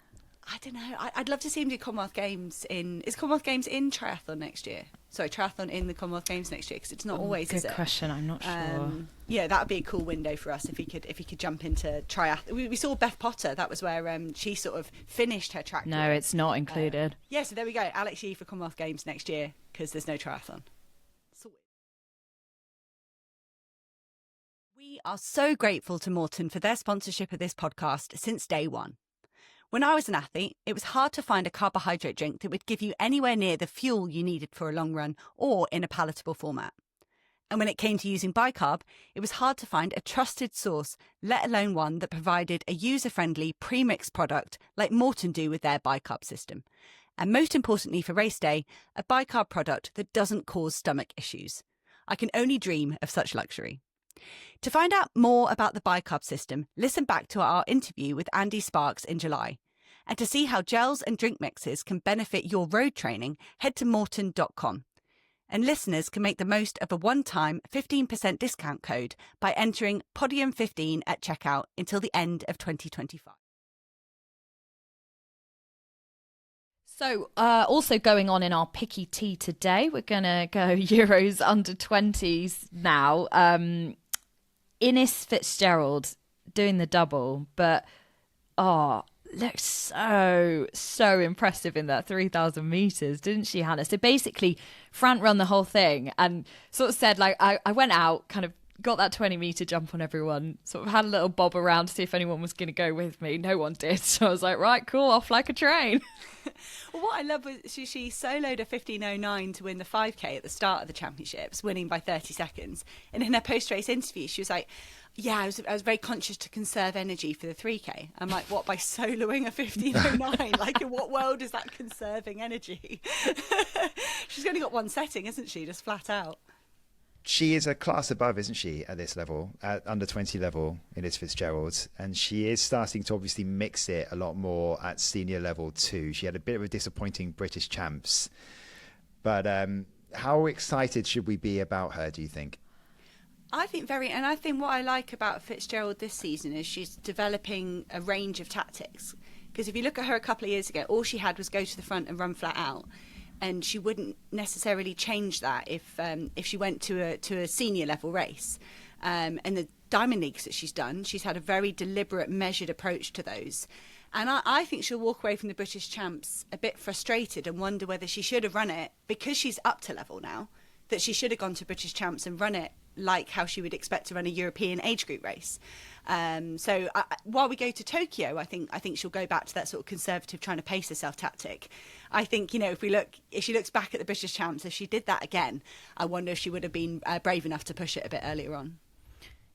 I don't know. I'd love to see him do Commonwealth Games is Commonwealth Games in triathlon next year? Sorry, triathlon in the Commonwealth Games next year, because it's not always, good is it? question. I'm not sure. Yeah, that would be a cool window for us if he could jump into triathlon. We saw Beth Potter. That was where she sort of finished her track. No, it's not included. Yeah, so there we go. Alex Yee for Commonwealth Games next year, because there's no triathlon. We are so grateful to Morton for their sponsorship of this podcast since day one. When I was an athlete, it was hard to find a carbohydrate drink that would give you anywhere near the fuel you needed for a long run or in a palatable format. And when it came to using bicarb, it was hard to find a trusted source, let alone one that provided a user-friendly pre-mixed product like Morton do with their bicarb system. And most importantly for race day, a bicarb product that doesn't cause stomach issues. I can only dream of such luxury. To find out more about the bicarb system, listen back to our interview with Andy Sparks in July. And to see how gels and drink mixes can benefit your road training, head to morton.com. And listeners can make the most of a one-time 15% discount code by entering Podium15 at checkout until the end of 2025. So, also going on in our picky tea today, we're going to go Euros under 20s now. Innes Fitzgerald doing the double, but looked so impressive in that 3,000 meters, didn't she, Hannah? So basically front run the whole thing and sort of said, like, I went out, kind of got that 20-meter jump on everyone, sort of had a little bob around to see if anyone was going to go with me. No one did, so I was like, right, cool, off like a train. Well, what I love was she soloed a 15:09 to win the 5K at the start of the championships, winning by 30 seconds. And in her post-race interview, she was like, yeah, I was very conscious to conserve energy for the 3K. I'm like, what, by soloing a 15:09? Like, in what world is that conserving energy? She's only got one setting, isn't she? Just flat out. She is a class above, isn't she, at this level, at under 20 level in Innes Fitzgerald. And she is starting to obviously mix it a lot more at senior level too. She had a bit of a disappointing British champs. But how excited should we be about her, do you think? I think and I think what I like about Fitzgerald this season is she's developing a range of tactics. Because if you look at her a couple of years ago, all she had was go to the front and run flat out. And she wouldn't necessarily change that if she went to a senior level race. And the Diamond Leagues that she's done, she's had a very deliberate, measured approach to those. And I think she'll walk away from the British champs a bit frustrated and wonder whether she should have run it, because she's up to level now, that she should have gone to British champs and run it like how she would expect to run a European age group race. So while we go to Tokyo, I think she'll go back to that sort of conservative, trying to pace herself tactic. I think, if she looks back at the British champs, if she did that again, I wonder if she would have been brave enough to push it a bit earlier on.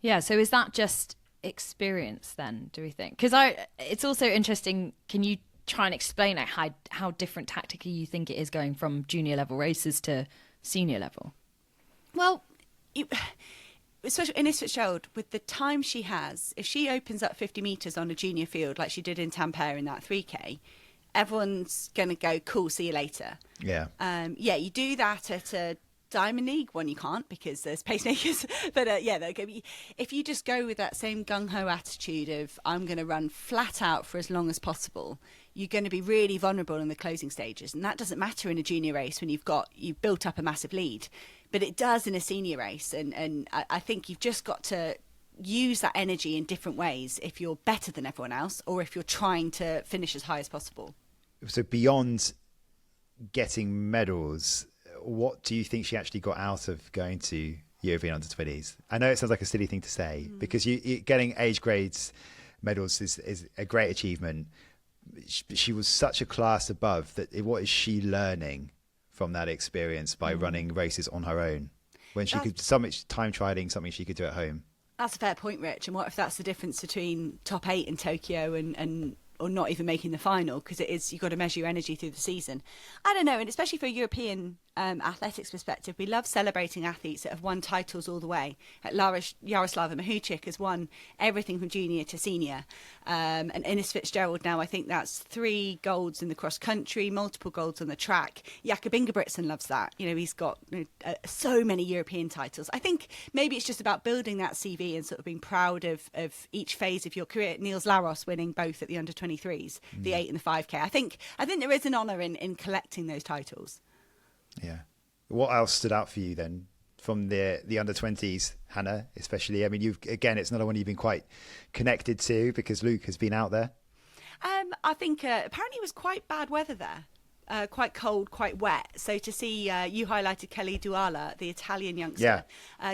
Yeah. So is that just experience then, do we think? Because it's also interesting. Can you try and explain how different tactically you think it is going from junior level races to senior level? Well, especially in Innes Fitzgerald, with the time she has, if she opens up 50 metres on a junior field like she did in Tampere in that 3K, everyone's going to go, cool, see you later. Yeah. You do that at a Diamond League one, you can't because there's pacemakers. But if you just go with that same gung-ho attitude of I'm going to run flat out for as long as possible, you're going to be really vulnerable in the closing stages. And that doesn't matter in a junior race when you've built up a massive lead. But it does in a senior race. And I think you've just got to use that energy in different ways if you're better than everyone else or if you're trying to finish as high as possible. So beyond getting medals, what do you think she actually got out of going to European under-20s? I know it sounds like a silly thing to say because you getting age grades medals is a great achievement. She was such a class above that. What is she learning from that experience by running races on her own when she could time trialing something she could do at home? That's a fair point, Rich. And what if that's the difference between top 8 in Tokyo and or not even making the final, because it is, you've got to measure your energy through the season. I don't know, and especially for a European athletics perspective, we love celebrating athletes that have won titles all the way. Yaroslava Mahuchik has won everything from junior to senior. And Innes Fitzgerald now, I think that's 3 golds in the cross country, multiple golds on the track. Jakob Ingebrigtsen loves that. He's got so many European titles. I think maybe it's just about building that CV and sort of being proud of each phase of your career. Niels Laros winning both at the under 23s, the 8 and the 5K. I think there is an honour in collecting those titles. Yeah. What else stood out for you then from the under 20s, Hannah, especially? I mean, it's not one you've been quite connected to because Luke has been out there. I think apparently it was quite bad weather there. Quite cold, quite wet. So to see you highlighted Kelly Duala, the Italian youngster,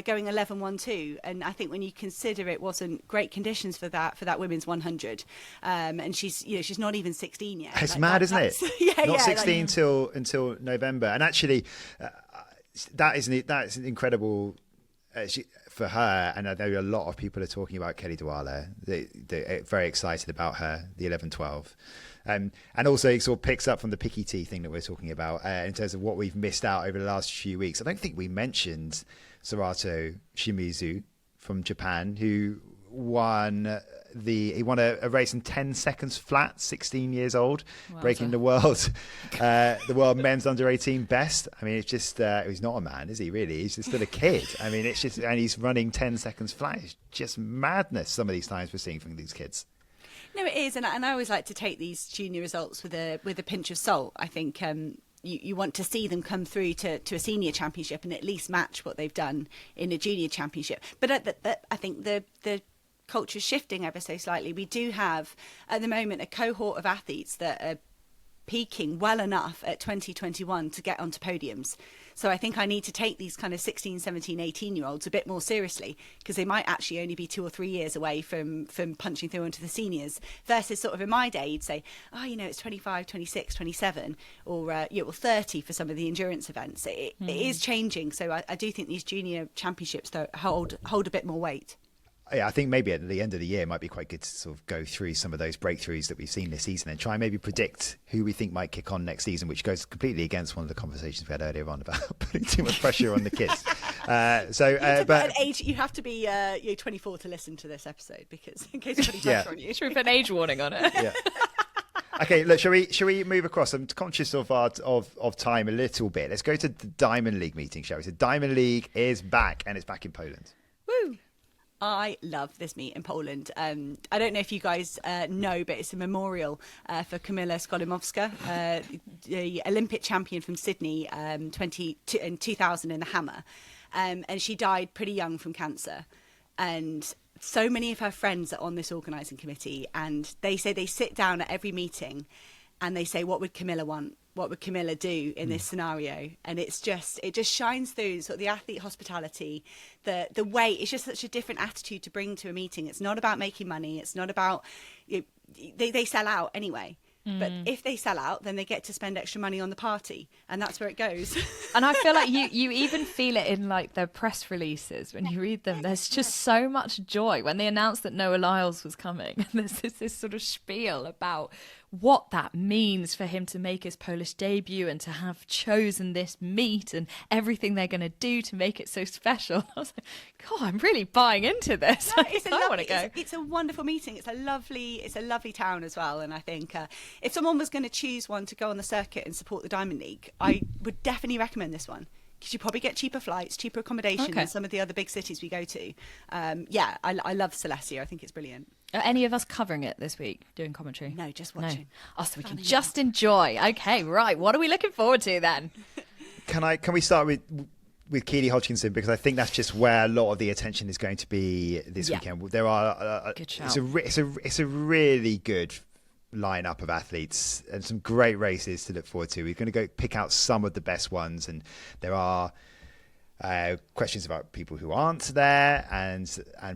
going 11.12, and I think when you consider it wasn't great conditions for that women's 100, and she's not even 16 yet. It's mad, isn't it? Not 16 until November, and actually that's an incredible. For her, and I know a lot of people are talking about Kelly Duala. They're very excited about her, the 11.12. And also it sort of picks up from the picky tea thing that we're talking about in terms of what we've missed out over the last few weeks. I don't think we mentioned Sarato Shimizu from Japan, who won a race in 10 seconds flat, 16 years old, breaking the world men's under 18 best. I mean, it's just he's not a man, is he? Really, he's just still a kid. I mean, it's just, and he's running 10 seconds flat. It's just madness. Some of these times we're seeing from these kids. No, it is, and I always like to take these junior results with a pinch of salt. I think you want to see them come through to a senior championship and at least match what they've done in a junior championship. But I think the culture is shifting ever so slightly. We do have at the moment a cohort of athletes that are peaking well enough at 2021 to get onto podiums. So I think I need to take these kind of 16, 17, 18-year-olds a bit more seriously, because they might actually only be 2 or 3 years away from punching through onto the seniors, versus sort of in my day, you'd say, it's 25, 26, 27, or 30 for some of the endurance events. It is changing. So I do think these junior championships hold a bit more weight. Yeah, I think maybe at the end of the year it might be quite good to sort of go through some of those breakthroughs that we've seen this season and try and maybe predict who we think might kick on next season, which goes completely against one of the conversations we had earlier on about putting too much pressure on the kids. But at age, you have to be 24 to listen to this episode, because in case somebody pressure on you. Should we put an age warning on it? Yeah. Okay, look, shall we move across? I'm conscious of time a little bit. Let's go to the Diamond League meeting, shall we? So Diamond League is back, and it's back in Poland. Woo! I love this meet in Poland. I don't know if you guys know, but it's a memorial for Kamila Skolimowska, the Olympic champion from Sydney in 2000 in the hammer. And she died pretty young from cancer. And so many of her friends are on this organising committee, and they say they sit down at every meeting and they say, what would Kamila want? What would Kamila do in this scenario? And it just shines through sort of the athlete hospitality, the way. It's just such a different attitude to bring to a meeting. It's not about making money. It's not about, they sell out anyway. But if they sell out, then they get to spend extra money on the party, and that's where it goes. And I feel like you even feel it in like their press releases when you read them. There's just so much joy when they announced that Noah Lyles was coming. And there's this sort of spiel about what that means for him to make his Polish debut and to have chosen this meet and everything they're going to do to make it so special. I was like, God, I'm really buying into this. No, I want to go. It's a wonderful meeting. It's a lovely town as well. And I think if someone was going to choose one to go on the circuit and support the Diamond League, I would definitely recommend this one, because you probably get cheaper flights, cheaper accommodation than some of the other big cities we go to. I love Silesia. I think it's brilliant. Are any of us covering it this week, doing commentary? No, just watching. No. Oh, so we can just enjoy. Okay, right. What are we looking forward to then? Can we start with Keely Hodgkinson, because I think that's just where a lot of the attention is going to be this weekend. There are good shout. It's a really good lineup of athletes and some great races to look forward to. We're going to go pick out some of the best ones, and there are questions about people who aren't there and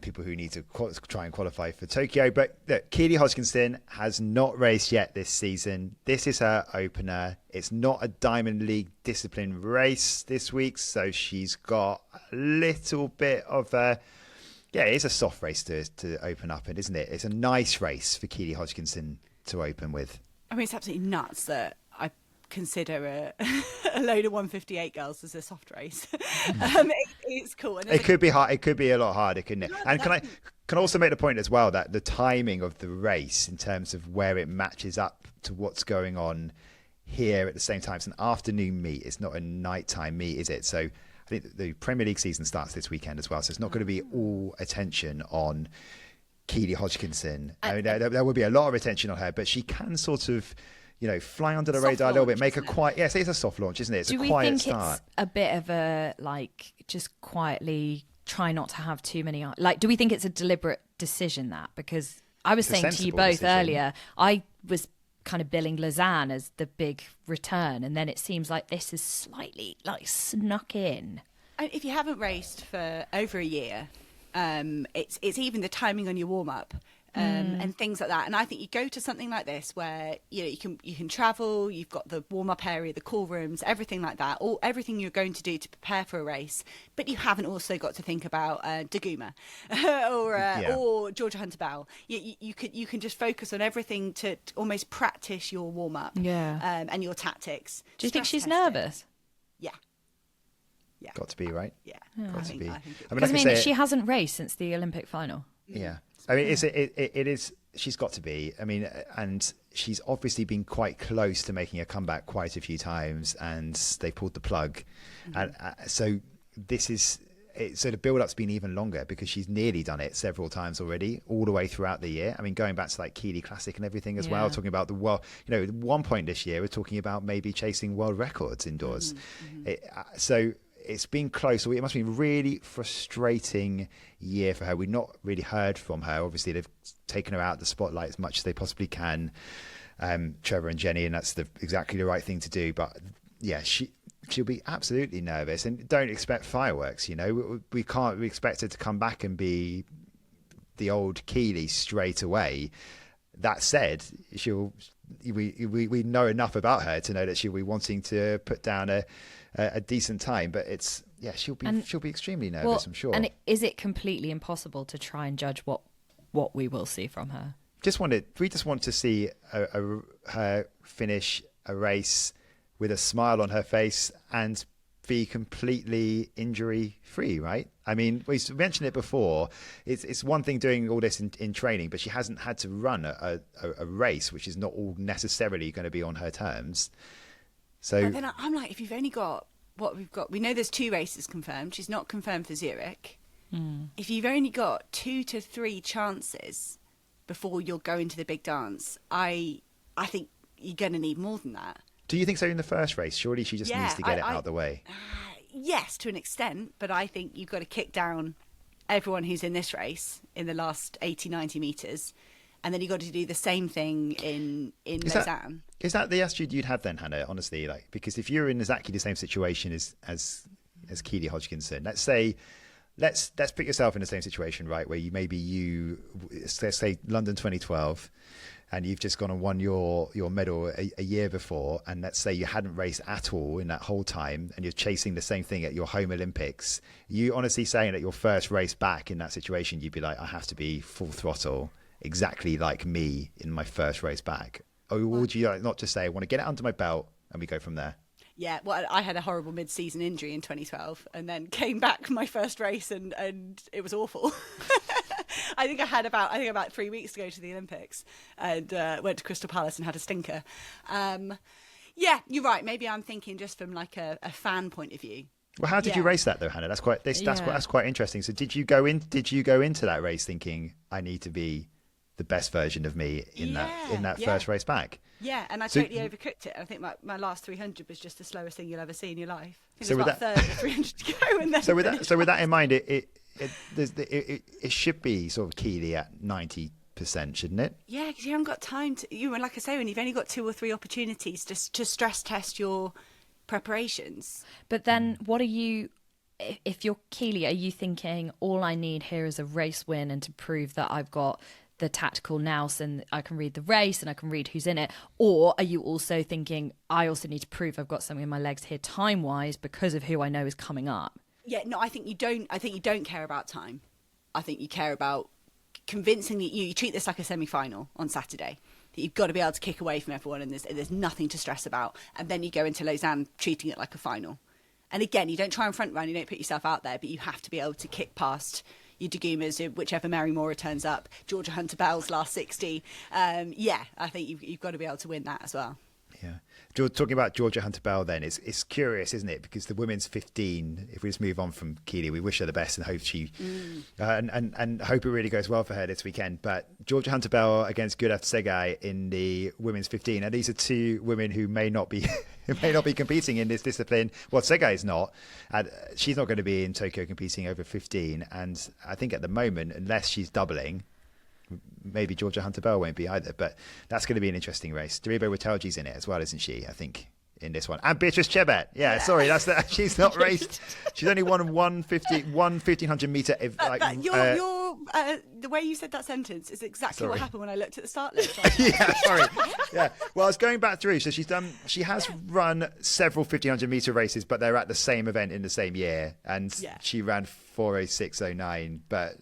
people who need to try and qualify for Tokyo. But look, Keely Hodgkinson has not raced yet this season. This is her opener. It's not a Diamond League discipline race this week, so she's got a little bit of a... Yeah, it is a soft race to open up in, isn't it? It's a nice race for Keely Hodgkinson to open with. I mean, it's absolutely nuts that consider a load of 158 girls as a soft race. It's cool. And it could be hard. It could be a lot harder, couldn't it? No, and can I also make the point as well that the timing of the race in terms of where it matches up to what's going on here at the same time. It's an afternoon meet. It's not a nighttime meet, is it? So I think the Premier League season starts this weekend as well. So it's not going to be all attention on Keely Hodgkinson. I mean, there will be a lot of attention on her, but she can sort of, fly under the radar a little bit, make a quiet. Yes, it's a soft launch, isn't it? It's a quiet start. Do we think it's a bit of a just quietly try not to have too many? Do we think it's a deliberate decision that? Because I was saying to you both earlier, I was kind of billing Lausanne as the big return, and then it seems like this is slightly snuck in. And if you haven't raced for over a year, it's even the timing on your warm up. And things like that. And I think you go to something like this where you can travel, you've got the warm up area, the call rooms, everything like that, everything you're going to do to prepare for a race, but you haven't also got to think about Daguma or Georgia Hunter Bell. You can just focus on everything to almost practice your warm up and your tactics. Do you think she's nervous? Yeah. Got to be, right? Yeah. Got to be. Because she hasn't raced since the Olympic final. Yeah. I mean, it is. She's got to be. I mean, and she's obviously been quite close to making a comeback quite a few times, and they pulled the plug. And so this is. So the build-up's been even longer because she's nearly done it several times already, all the way throughout the year. I mean, going back to like Keely Classic and everything as well, talking about the world. At one point this year, we're talking about maybe chasing world records indoors. So it's been close. So it must be a really frustrating year for her. We've not really heard from her. Obviously, they've taken her out of the spotlight as much as they possibly can, Trevor and Jenny, and that's exactly the right thing to do. But yeah, she'll be absolutely nervous, and don't expect fireworks. We can't expect her to come back and be the old Keely straight away. That said, we know enough about her to know that she'll be wanting to put down a decent time, but she'll be extremely nervous, I'm sure. And is it completely impossible to try and judge what we will see from her? We just want to see her finish a race with a smile on her face and be completely injury free, right? I mean, we mentioned it before. It's one thing doing all this in training, but she hasn't had to run a race, which is not all necessarily going to be on her terms. So and then I'm like, if you've only got what we've got, we know there's 2 races confirmed. She's not confirmed for Zurich. If you've only got 2 to 3 chances before you'll go into the big dance, I think you're going to need more than that. Do you think so in the first race? Surely she just needs to get it out of the way. Yes, to an extent, but I think you've got to kick down everyone who's in this race in the last 80, 90 metres, and then you've got to do the same thing in Lausanne. Is that the attitude you'd have then, Hannah, honestly? Because if you're in exactly the same situation as Keely Hodgkinson, let's put yourself in the same situation, right, where let's say London 2012, and you've just gone and won your medal a year before, and let's say you hadn't raced at all in that whole time, and you're chasing the same thing at your home Olympics. You honestly saying that your first race back in that situation, you'd be like, I have to be full throttle, exactly like me in my first race back? Or would you not just say, I want to get it under my belt and we go from there? Yeah, well, I had a horrible mid-season injury in 2012 and then came back my first race and it was awful. I think I had about 3 weeks to go to the Olympics and went to Crystal Palace and had a stinker. Yeah, you're right. Maybe I'm thinking just from like a fan point of view. Well, how did you race that though, Hannah? That's quite interesting. So did you go into that race thinking I need to be the best version of me in that first race back? Yeah, and I totally overcooked it. I think my last 300 was just the slowest thing you'll ever see in your life. I think there's about 300 to go. And then so with that in mind, it should be sort of Keely at 90%, shouldn't it? Yeah, because you haven't got time to. Like I say, when you've only got 2 or 3 opportunities to stress test your preparations. But then, what are you? If you're Keely, are you thinking all I need here is a race win and to prove that I've got the tactical nous and I can read the race and I can read who's in it? Or are you also thinking I also need to prove I've got something in my legs here time wise because of who I know is coming up? Yeah, no, I think you don't care about time. I think you care about convincing you treat this like a semi-final on Saturday. that you've got to be able to kick away from everyone, and there's nothing to stress about. And then you go into Lausanne treating it like a final. And again, you don't try and front run, you don't put yourself out there, but you have to be able to kick past your Dagumas, whichever Mary Mora turns up, Georgia Hunter-Bell's last 60. I think you've got to be able to win that as well. Yeah. Talking about Georgia Hunter-Bell then, it's curious, isn't it? Because the women's 15, if we just move on from Keely, we wish her the best and hope she and hope it really goes well for her this weekend. But Georgia Hunter-Bell against Gudaf Tsegay in the women's 15, and these are two women who may not be competing in this discipline. Well, Tsegay is not. She's not going to be in Tokyo competing over 15, and I think at the moment, unless she's doubling, maybe Georgia Hunter-Bell won't be either, but that's going to be an interesting race. Daribo Witelji's in it as well, isn't she? I think in this one, and Beatrice Chebet. Yeah, sorry, she's not raced. She's only won 1,500 meter. The way you said that sentence is exactly what happened when I looked at the start list. Yeah, sorry. Yeah, well, I was going back through. So she has run several 1,500 meter races, but they're at the same event in the same year, and she ran 4:06:09, but.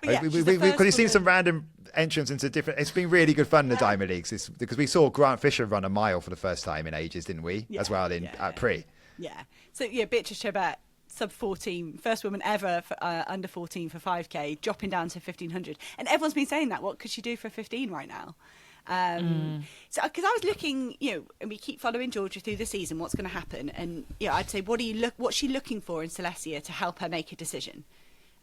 We've seen some random entrants into different. It's been really good fun in the Diamond Leagues because we saw Grant Fisher run a mile for the first time in ages, didn't we? As well at Prix. Yeah. So Beatrice Chebet, sub 14, first woman ever for, under 14 for 5K, dropping down to 1,500, and everyone's been saying that. What could she do for 15 right now? So because I was looking, and we keep following Georgia through the season, what's going to happen, and I'd say what's she looking for in Silesia to help her make a decision?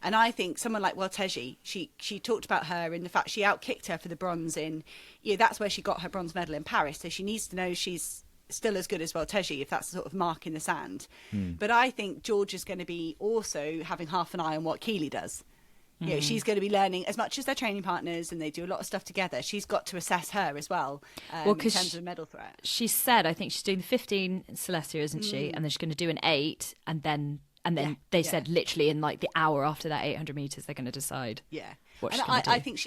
And I think someone like Welteji, she talked about her in the fact she outkicked her for the bronze in, that's where she got her bronze medal in Paris. So she needs to know she's still as good as Welteji, if that's a sort of mark in the sand. But I think Georgia's going to be also having half an eye on what Keely does. She's going to be learning as much as their training partners, and they do a lot of stuff together. She's got to assess her as well, in terms of medal threat. She said, I think she's doing the 15 in Silesia, isn't she? And then she's going to do an 8, and then they said literally in like the hour after that 800 meters, they're going to decide. Yeah. What she's going to do. I think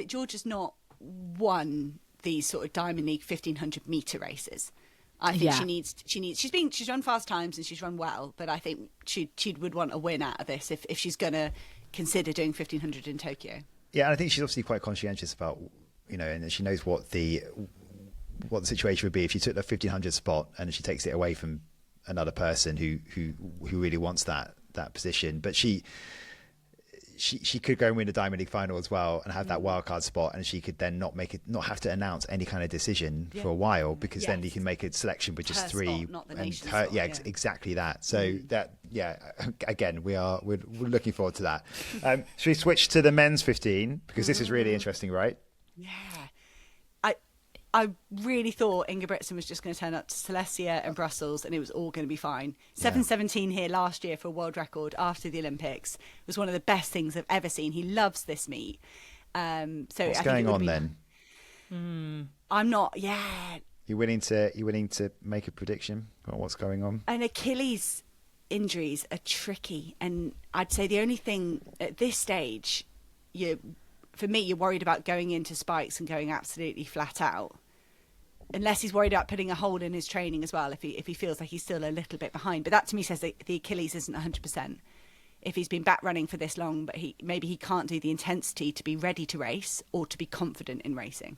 Georgia's not won these sort of Diamond League 1,500 meter races. I think she's run fast times and she's run well, but I think she would want a win out of this if she's going to consider doing 1,500 in Tokyo. Yeah, and I think she's obviously quite conscientious about, and she knows what the situation would be if she took the 1,500 spot and she takes it away from another person who really wants that position. But she could go and win the Diamond League final as well and have that wildcard spot, and she could then not have to announce any kind of decision for a while, because then you can make a selection with just three. Spot, not the nation's spot, exactly that. So again, we're looking forward to that. Should we switch to the men's 15, because this is really interesting, right? Yeah. I really thought Ingebrigtsen was just going to turn up to Silesia and Brussels and it was all going to be fine. 7:17 here last year for a world record after the Olympics was one of the best things I've ever seen. He loves this meet. What's going on then? I'm not. Yeah. You willing to make a prediction about what's going on? And Achilles injuries are tricky, and I'd say the only thing at this stage, for me, you're worried about going into spikes and going absolutely flat out, unless he's worried about putting a hole in his training as well, if he feels like he's still a little bit behind. But that to me says that the Achilles isn't 100%. If he's been back running for this long, but maybe he can't do the intensity to be ready to race or to be confident in racing.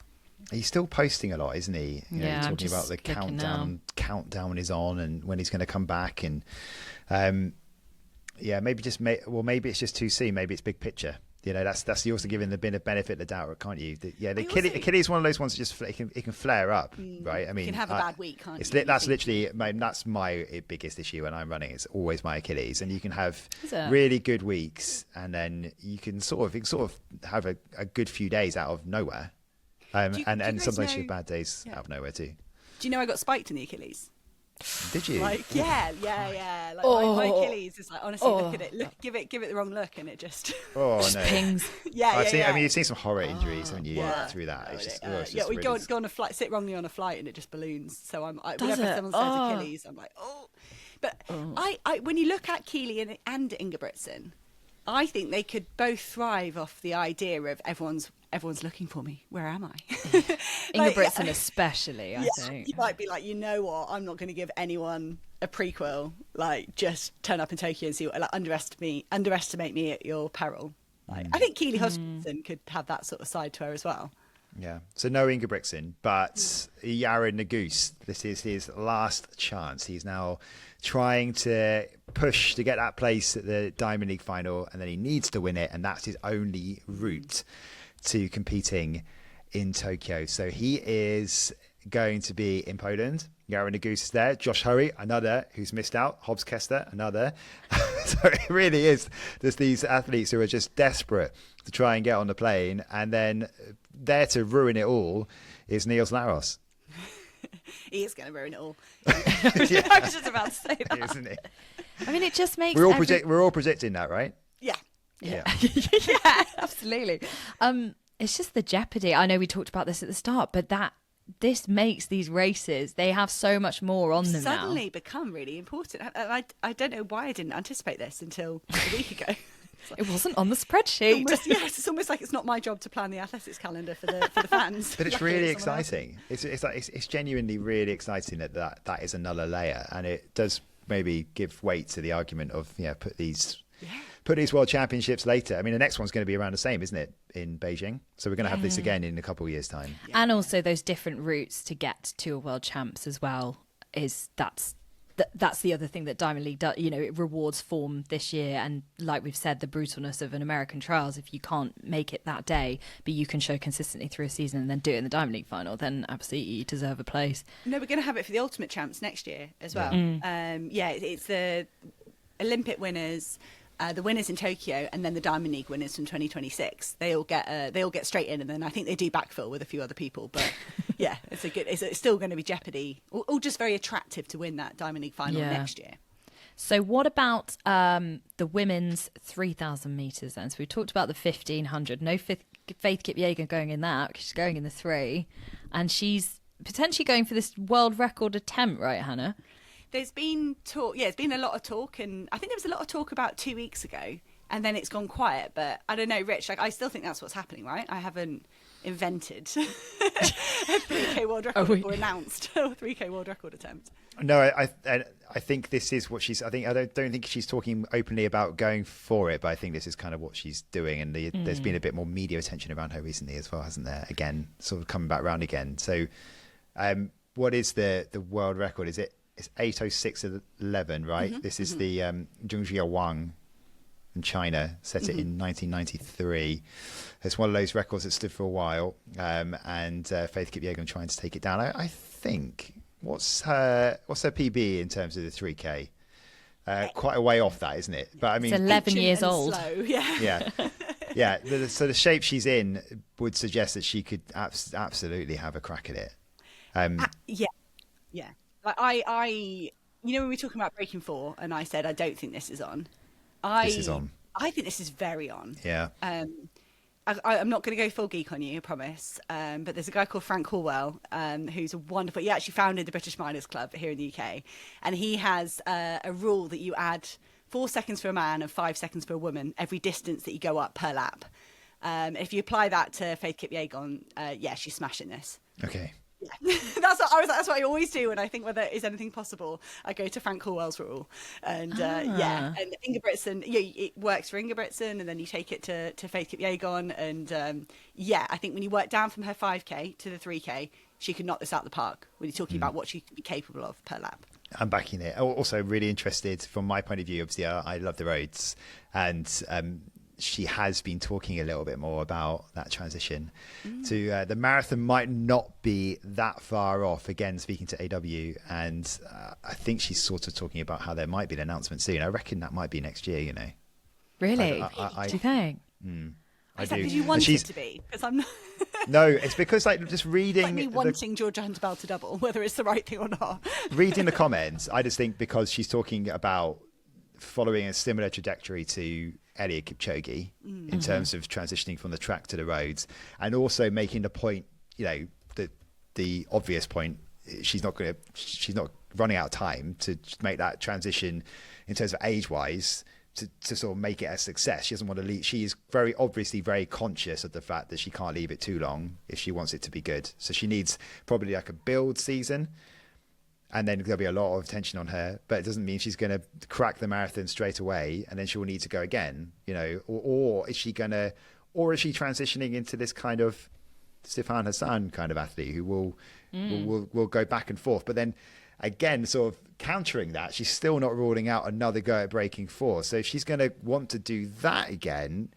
He's still posting a lot, isn't he? Talking about the countdown is on and when he's going to come back, and maybe it's just too soon. Maybe it's big picture. That's you also giving the benefit of the doubt, can't you? Achilles is one of those ones that just it can flare up, right? I mean, you can have a bad week, can't you? That's my biggest issue when I'm running. It's always my Achilles, and you can have really good weeks, and then you can sort of have a good few days out of nowhere, and sometimes you have bad days out of nowhere too. Do you know I got spiked in the Achilles? Did you? Like, yeah. Like my Achilles is like, honestly, look at it. Give it the wrong look, and it just pings. I mean, you've seen some horror injuries, haven't you? Through that, we go on a flight, sit wrongly on a flight, and it just balloons. So whenever someone says Achilles, I'm like, But I when you look at Keely and Ingebrigtsen, I think they could both thrive off the idea of everyone's looking for me. Where am I? Ingebrigtsen especially, I think. You might be like, you know what? I'm not going to give anyone a prequel. Like, just turn up in Tokyo and see what, underestimate me at your peril. Like, I think Keely Hodgkinson could have that sort of side to her as well. Yeah. So no Ingebrigtsen, but Yared Nuguse, this is his last chance. He's now trying to push to get that place at the Diamond League final, and then he needs to win it, and that's his only route to competing in Tokyo. So he is going to be in Poland. Yared Nuguse is there. Josh Hurry, another who's missed out. Hobbs Kester, another. So it really is. There's these athletes who are just desperate to try and get on the plane, and then there to ruin it all is Niels Laros. He is going to ruin it all. I was just about to say that. Isn't it? I mean, it just makes We're all predicting that, right? Yeah. Yeah, absolutely. It's just the jeopardy. I know we talked about this at the start, but this makes these races, they have so much more on them Suddenly now. become really important. I don't know why I didn't anticipate this until a week ago. It wasn't on the spreadsheet. Yes, it's almost like it's not my job to plan the athletics calendar for the fans. But it's really exciting. It's genuinely really exciting that is another layer, and it does maybe give weight to the argument of put these World Championships later. I mean, the next one's going to be around the same, isn't it, in Beijing? So we're going to have this again in a couple of years' time. Yeah. And also those different routes to get to a World Champs as well. That's the other thing that Diamond League does. It rewards form this year, and like we've said, the brutalness of an American trials. If you can't make it that day, but you can show consistently through a season and then do it in the Diamond League final, then absolutely you deserve a place. No, we're going to have it for the Ultimate Champs next year as well. It's the Olympic winners. The winners in Tokyo, and then the Diamond League winners from 2026. They all get straight in, and then I think they do backfill with a few other people. But yeah, it's still going to be jeopardy, or just very attractive to win that Diamond League final next year. So what about the women's 3,000 metres then? So we talked about the 1,500. No Faith Kipyegon going in that, because she's going in the 3, and she's potentially going for this world record attempt, right, Hannah? There's been talk, it's been a lot of talk, and I think there was a lot of talk about 2 weeks ago, and then it's gone quiet. But I don't know, Rich, I still think that's what's happening, right? I haven't invented a 3K world record or announced a 3K world record attempt. No, I think this is what she's. I don't think she's talking openly about going for it, but I think this is kind of what she's doing. And there's been a bit more media attention around her recently as well, hasn't there? Again, sort of coming back around again. So, what is the world record? Is it? It's 8:06:11, right? Mm-hmm. This is the Zhongjia Wang in China, set it in 1993. It's one of those records that stood for a while, and Faith Kipyegon trying to take it down. I think what's her PB in terms of the 3K? Quite a way off that, isn't it? But I mean, it's 11 years old. Slow, yeah. So the shape she's in would suggest that she could absolutely have a crack at it. Yeah. Like I when we were talking about Breaking 4, and I said I don't think this is on. This is on. I think this is very on. Yeah. I'm not going to go full geek on you, I promise. But there's a guy called Frank Hallwell, who's a wonderful. He actually founded the British Miners Club here in the UK, and he has a rule that you add 4 seconds for a man and 5 seconds for a woman every distance that you go up per lap. If you apply that to Faith Kipyegon, she's smashing this. Okay. Yeah. That's what I always do when I think whether is anything possible. I go to Frank Hallwell's rule, and and Ingebrigtsen. It works for Ingebrigtsen, and then you take it to Faith Kipyegon, and I think when you work down from her 5K to the 3K, she could knock this out of the park. When you're talking about what she could be capable of per lap. I'm backing it. Also, really interested from my point of view. Obviously, I love the roads, and she has been talking a little bit more about that transition to the marathon. Might not be that far off. Again, speaking to AW, and I think she's sort of talking about how there might be an announcement soon. I reckon that might be next year. Really? Do you think? I do. Because you want it to be? Because I'm not. No, it's because just reading. Like me wanting Georgia Hunter-Bell to double, whether it's the right thing or not. Reading the comments, I just think because she's talking about following a similar trajectory to Eliud Kipchoge in terms of transitioning from the track to the roads, and also making the point, the obvious point, she's not running out of time to make that transition in terms of age-wise to sort of make it a success. She doesn't want to leave. She is very obviously very conscious of the fact that she can't leave it too long if she wants it to be good. So she needs probably like a build season, and then there'll be a lot of attention on her, but it doesn't mean she's going to crack the marathon straight away, and then she will need to go again, or is she transitioning into this kind of Sifan Hassan kind of athlete who will go back and forth. But then again, sort of countering that, she's still not ruling out another go at breaking 4. So if she's going to want to do that again,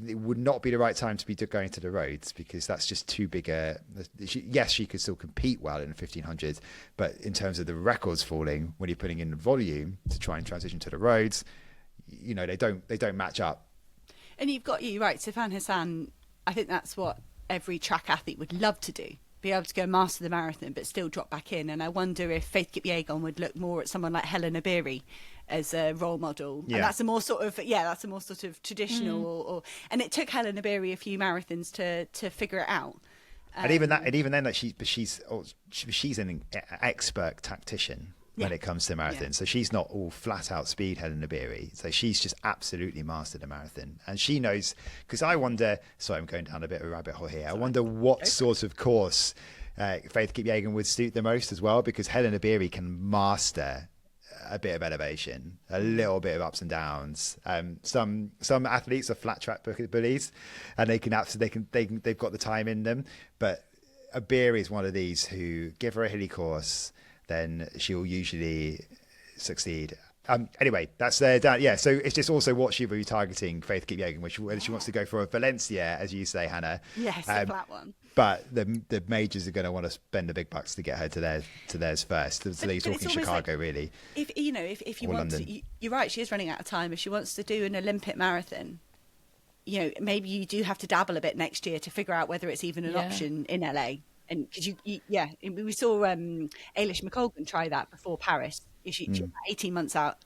it would not be the right time to be going to the roads, because that's just too big yes, she could still compete well in the 1500s, but in terms of the records falling, when you're putting in the volume to try and transition to the roads, they don't match up. And you're right, Sifan Hassan, I think that's what every track athlete would love to do, be able to go master the marathon but still drop back in. And I wonder if Faith Kipyegon would look more at someone like Helen Obiri as a role model. And that's a more sort of traditional and it took Helen Obiri a few marathons to figure it out. And even then that she's an expert tactician when it comes to marathon. Yeah. So she's not all flat out speed, Helen Obiri. So she's just absolutely mastered a marathon. And she knows, because I wonder, sorry, I'm going down a bit of a rabbit hole here. I wonder what sort of course Faith Kipyegon would suit the most as well, because Helen Obiri can master a bit of elevation, a little bit of ups and downs. Some athletes are flat track bullies, and they've got the time in them. But Obiri is one of these who, give her a hilly course, then she'll usually succeed. Anyway, that's there. Yeah, so it's just also what she will be targeting, Faith Kipyegon, whether she wants to go for a Valencia, as you say, Hannah. Yes, a flat one. But the majors are going to want to spend the big bucks to get her to theirs first. So you're talking Chicago, really. If you want London. To, you're right. She is running out of time. If she wants to do an Olympic marathon, maybe you do have to dabble a bit next year to figure out whether it's even an option in LA. And because we saw Ailish McColgan try that before Paris. She was 18 months out.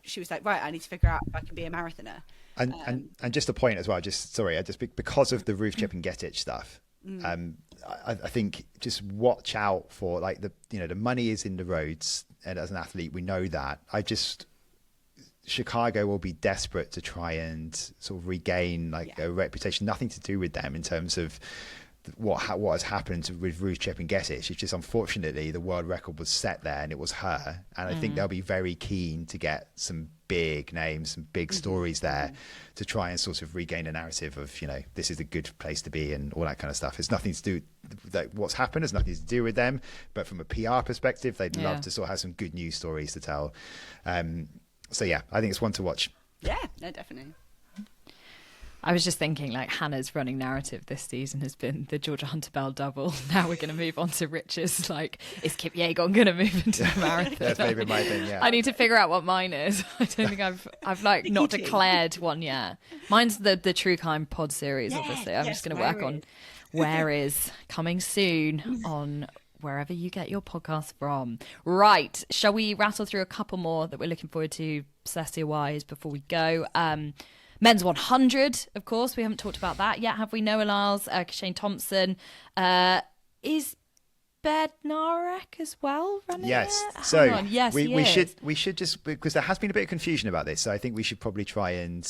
She was like, right, I need to figure out if I can be a marathoner. And just a point as well. Because of the Ruth Chip and Getich stuff. I think just watch out for the money is in the roads, and as an athlete we know that. Chicago will be desperate to try and sort of regain a reputation. Nothing to do with them in terms of what has happened with Ruth Chip and Getich. It's just, unfortunately, the world record was set there and it was her. And I think they'll be very keen to get some big names, some big stories there to try and sort of regain a narrative of, this is a good place to be and all that kind of stuff. It's nothing to do with what's happened. It's nothing to do with them. But from a PR perspective, they'd love to sort of have some good news stories to tell. So yeah, I think it's one to watch. Yeah, no, definitely. I was just thinking, Hannah's running narrative this season has been the Georgia Hunter Bell double. Now we're going to move on to Rich's. Is Kipyegon going to move into the marathon? That's maybe my thing, yeah. I need to figure out what mine is. I don't think I've not declared one yet. Mine's the True Crime Pod series, obviously. I'm just going to work on Where Is, coming soon on wherever you get your podcast from. Right, shall we rattle through a couple more that we're looking forward to, Silesia-wise, before we go? Men's 100, of course. We haven't talked about that yet, have we? Noah Lyles, Kishane Thompson. Is Bednarek as well running it? So yes, we should just, because there has been a bit of confusion about this, so I think we should probably try and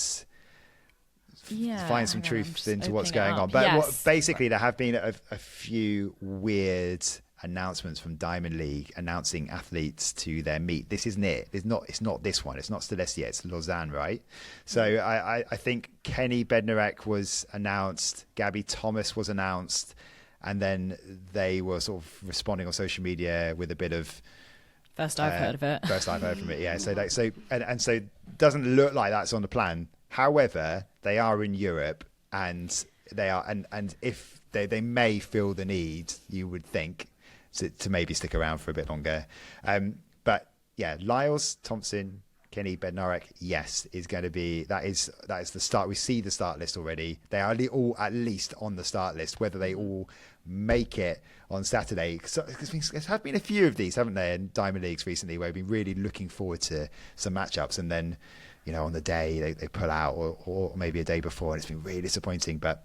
find some truth into what's going on. But basically, there have been a few weird announcements from Diamond League announcing athletes to their meet. This isn't it. It's not this one. It's not Silesia. It's Lausanne, right? So I think Kenny Bednarek was announced. Gabby Thomas was announced. And then they were sort of responding on social media with a bit of first I've heard of it. First I've heard from it, yeah. So it doesn't look like that's on the plan. However, they are in Europe, and they are, and if they may feel the need, you would think, to maybe stick around for a bit longer. But yeah, Lyles, Thompson, Kenny Bednarek, yes, is going to be, that is the start. We see the start list already. They are all at least on the start list. Whether they all make it on Saturday, so there have been a few of these, haven't there, in Diamond Leagues recently, where we've been really looking forward to some matchups, and then on the day they pull out, or maybe a day before, and it's been really disappointing. But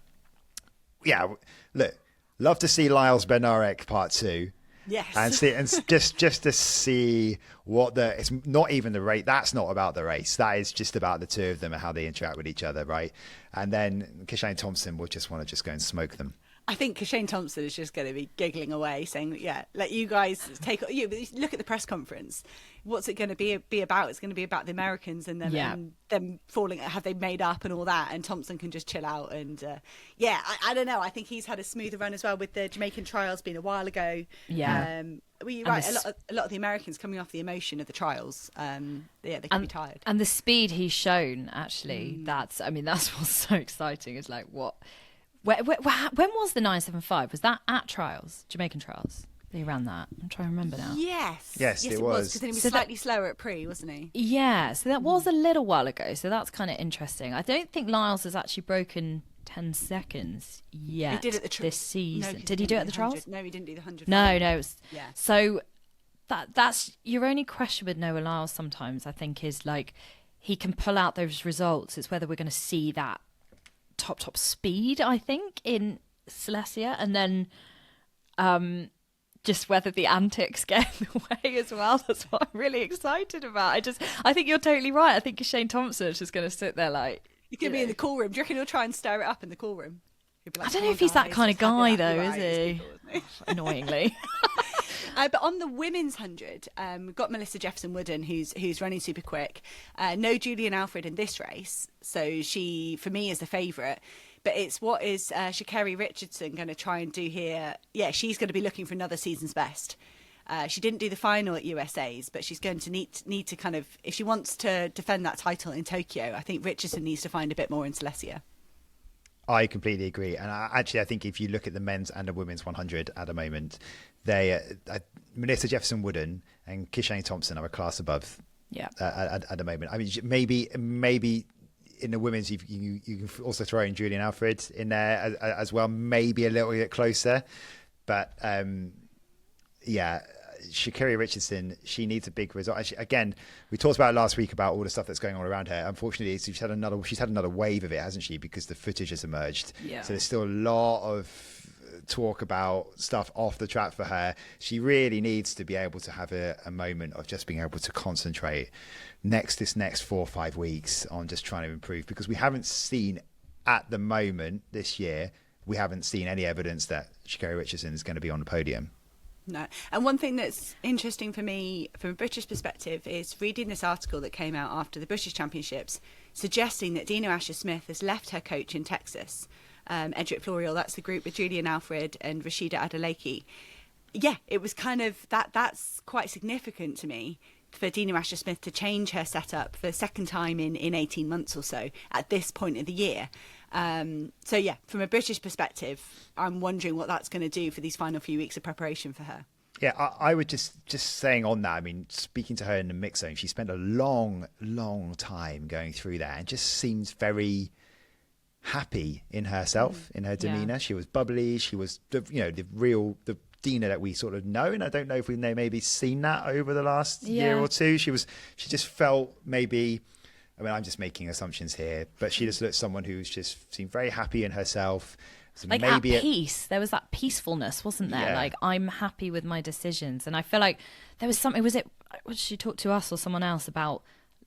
yeah, look, love to see Lyles Bednarek part 2. Yes. And just to see it's not even the race. That's not about the race. That is just about the two of them and how they interact with each other, right? And then Kishane Thompson will just want to go and smoke them. I think Kishane Thompson is just going to be giggling away, saying, "Yeah, let you guys take." You look at the press conference. What's it going to be about? It's going to be about the Americans and them, and them falling. Have they made up and all that? And Thompson can just chill out. And I don't know. I think he's had a smoother run as well with the Jamaican trials being a while ago. Yeah. You're right. A lot of the Americans coming off the emotion of the trials. They can be tired. And the speed he's shown, actually, that's what's so exciting. Is like what. When was the 975? Was that at trials, Jamaican trials? They ran that. I'm trying to remember now. Yes, it was. Because then he was slightly slower at pre, wasn't he? Yeah, so that was a little while ago. So that's kind of interesting. I don't think Lyles has actually broken 10 seconds yet. He did it at this season. Did he do it at the trials? No, he didn't do the 100. No. It was, So that's your only question with Noah Lyles sometimes, I think, is like he can pull out those results. It's whether we're going to see that top speed, I think, in Silesia, and then just whether the antics get in the way as well. That's what I'm really excited about. I think you're totally right. I think Kishane Thompson is just going to sit there like... He could be in the call room. Do you reckon he'll try and stir it up in the call room? Like, I don't know if he's that kind of guy, though, is he? Annoyingly. But on the women's 100, we've got Melissa Jefferson-Wooden, who's running super quick. No Julian Alfred in this race, so she, for me, is the favourite. But it's what is Sha'Carri Richardson going to try and do here? Yeah, she's going to be looking for another season's best. She didn't do the final at USA's, but she's going to need to kind of, if she wants to defend that title in Tokyo, I think Richardson needs to find a bit more in Silesia. I completely agree. And I think if you look at the men's and the women's 100 at the moment, Melissa Jefferson-Wooden and Kishane Thompson are a class above at the moment. I mean, maybe in the women's, you can also throw in Julian Alfred in there as well, maybe a little bit closer. But Sha'Carri Richardson, she needs a big result. Actually, again, we talked about it last week about all the stuff that's going on around her. Unfortunately, she's had another wave of it, hasn't she? Because the footage has emerged. Yeah. So there's still a lot of talk about stuff off the track for her. She really needs to be able to have a moment of just being able to concentrate this next 4 or 5 weeks on just trying to improve, because we haven't seen at the moment this year, we haven't seen any evidence that Sha'Carri Richardson is going to be on the podium. No. And one thing that's interesting for me from a British perspective is reading this article that came out after the British Championships suggesting that Dina Asher-Smith has left her coach in Texas, Edric Florial. That's the group with Julian Alfred and Rashida Adeleke. Yeah, it was kind of that's quite significant to me for Dina Asher-Smith to change her setup for the second time in 18 months or so at this point of the year. So yeah, from a British perspective, I'm wondering what that's going to do for these final few weeks of preparation for her. Yeah, I would just saying on that, I mean, speaking to her in the mix zone, she spent a long time going through that and just seems very happy in herself, in her demeanour. Yeah. She was bubbly. She was the Dina that we sort of know, and I don't know if we've maybe seen that over the last year or two. She just felt maybe, I mean, I'm just making assumptions here, but she just looked someone who's just seemed very happy in herself. So like maybe at peace. There was that peacefulness, wasn't there? Yeah. Like, I'm happy with my decisions. And I feel like there was something, did she talk to us or someone else about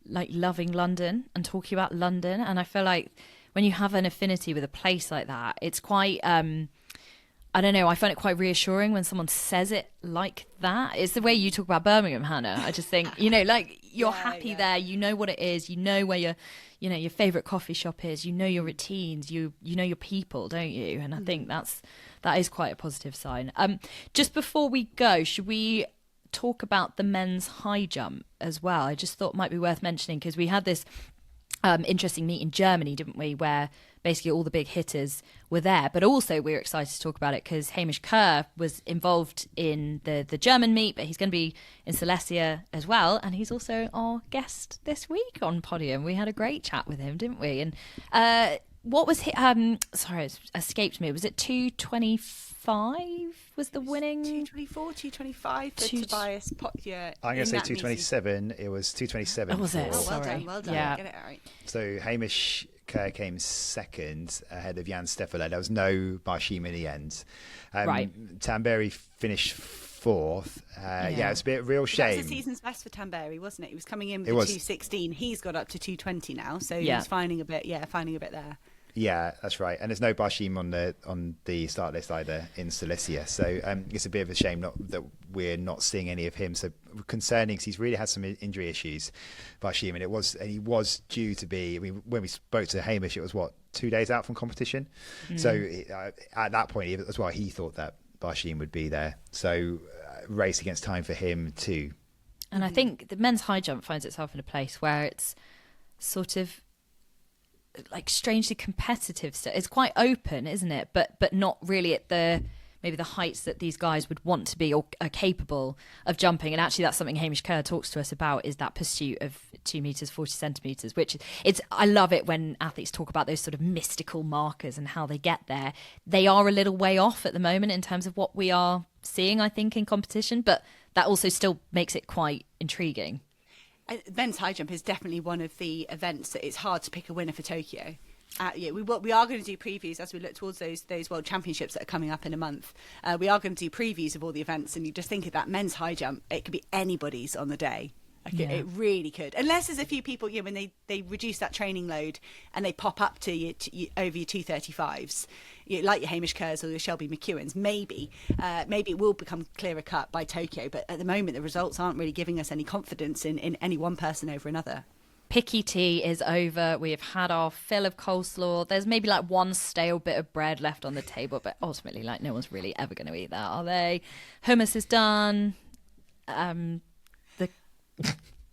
like loving London and talking about London? And I feel like when you have an affinity with a place like that, it's quite, I don't know, I find it quite reassuring when someone says it like that. It's the way you talk about Birmingham, Hannah. I just think, like you're happy there, you know what it is, you know where your favourite coffee shop is, you know your routines, you know your people, don't you? And I think that is quite a positive sign. Just before we go, should we talk about the men's high jump as well? I just thought it might be worth mentioning, because we had this interesting meet in Germany, didn't we, where basically all the big hitters were there, but also we were excited to talk about it because Hamish Kerr was involved in the German meet, but he's going to be in Silesia as well, and he's also our guest this week on Podium. We had a great chat with him, didn't we? And what was sorry, it escaped me, was it 2:25 was the winning? 2:24, 2:25 for Tobias Pottier. I'm going to say 2:27. It was 2:27. Oh, was it? Oh, well done. Yeah. Get it right. So Hamish Kerr came second ahead of Jan Steffele. There was no Barshim in the end. Right. Tamberi finished fourth. It's a bit real shame. That was the season's best for Tamberi, wasn't it? He was coming in with 2:16. He's got up to 2:20 now, so he's finding a bit there. Yeah, that's right. And there's no Bashim on the start list either in Silesia. So it's a bit of a shame that we're not seeing any of him. So concerning, because he's really had some injury issues, Bashim, and he was due to be. I mean, when we spoke to Hamish, it was 2 days out from competition. So at that point as well, he thought that Bashim would be there. So race against time for him too. And I think the men's high jump finds itself in a place where it's sort of like strangely competitive. So it's quite open, isn't it? But not really at maybe the heights that these guys would want to be or are capable of jumping. And actually that's something Hamish Kerr talks to us about, is that pursuit of 2 meters 40 centimeters, which I love it when athletes talk about those sort of mystical markers and how they get there. They are a little way off at the moment in terms of what we are seeing, I think, in competition, but that also still makes it quite intriguing. Men's high jump is definitely one of the events that it's hard to pick a winner for Tokyo. We are going to do previews as we look towards those World Championships that are coming up in a month. We are going to do previews of all the events, and you just think of that men's high jump, it could be anybody's on the day. It really could, unless there's a few people, when they reduce that training load and they pop up to you over your 235s, like your Hamish Kerrs or your Shelby McEwens. Maybe it will become clearer cut by Tokyo, but at the moment the results aren't really giving us any confidence in any one person over another. Picky tea is over. We have had our fill of coleslaw. There's maybe like one stale bit of bread left on the table, but ultimately, like, no one's really ever going to eat that, are they? Hummus is done.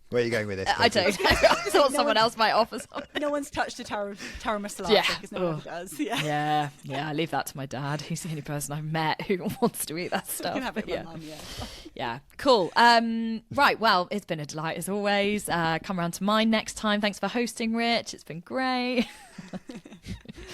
Where are you going with this? I don't know. I thought someone else might offer something. No one's touched a taramasalata because no one does. Yeah, I leave that to my dad. He's the only person I've met who wants to eat that stuff. You can have it with Mum, Yeah, cool. Right, well, it's been a delight as always. Come around to mine next time. Thanks for hosting, Rich. It's been great.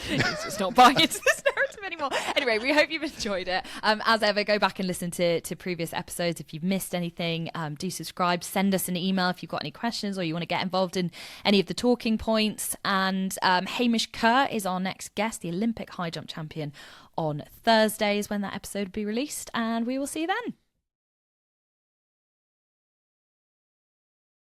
He's just not buying into this narrative anymore. Anyway, we hope you've enjoyed it. As ever, go back and listen to previous episodes. If you've missed anything, do subscribe. Send us an email if you've got any questions or you want to get involved in any of the talking points. And Hamish Kerr is our next guest, the Olympic high jump champion, on Thursdays when that episode will be released. And we will see you then.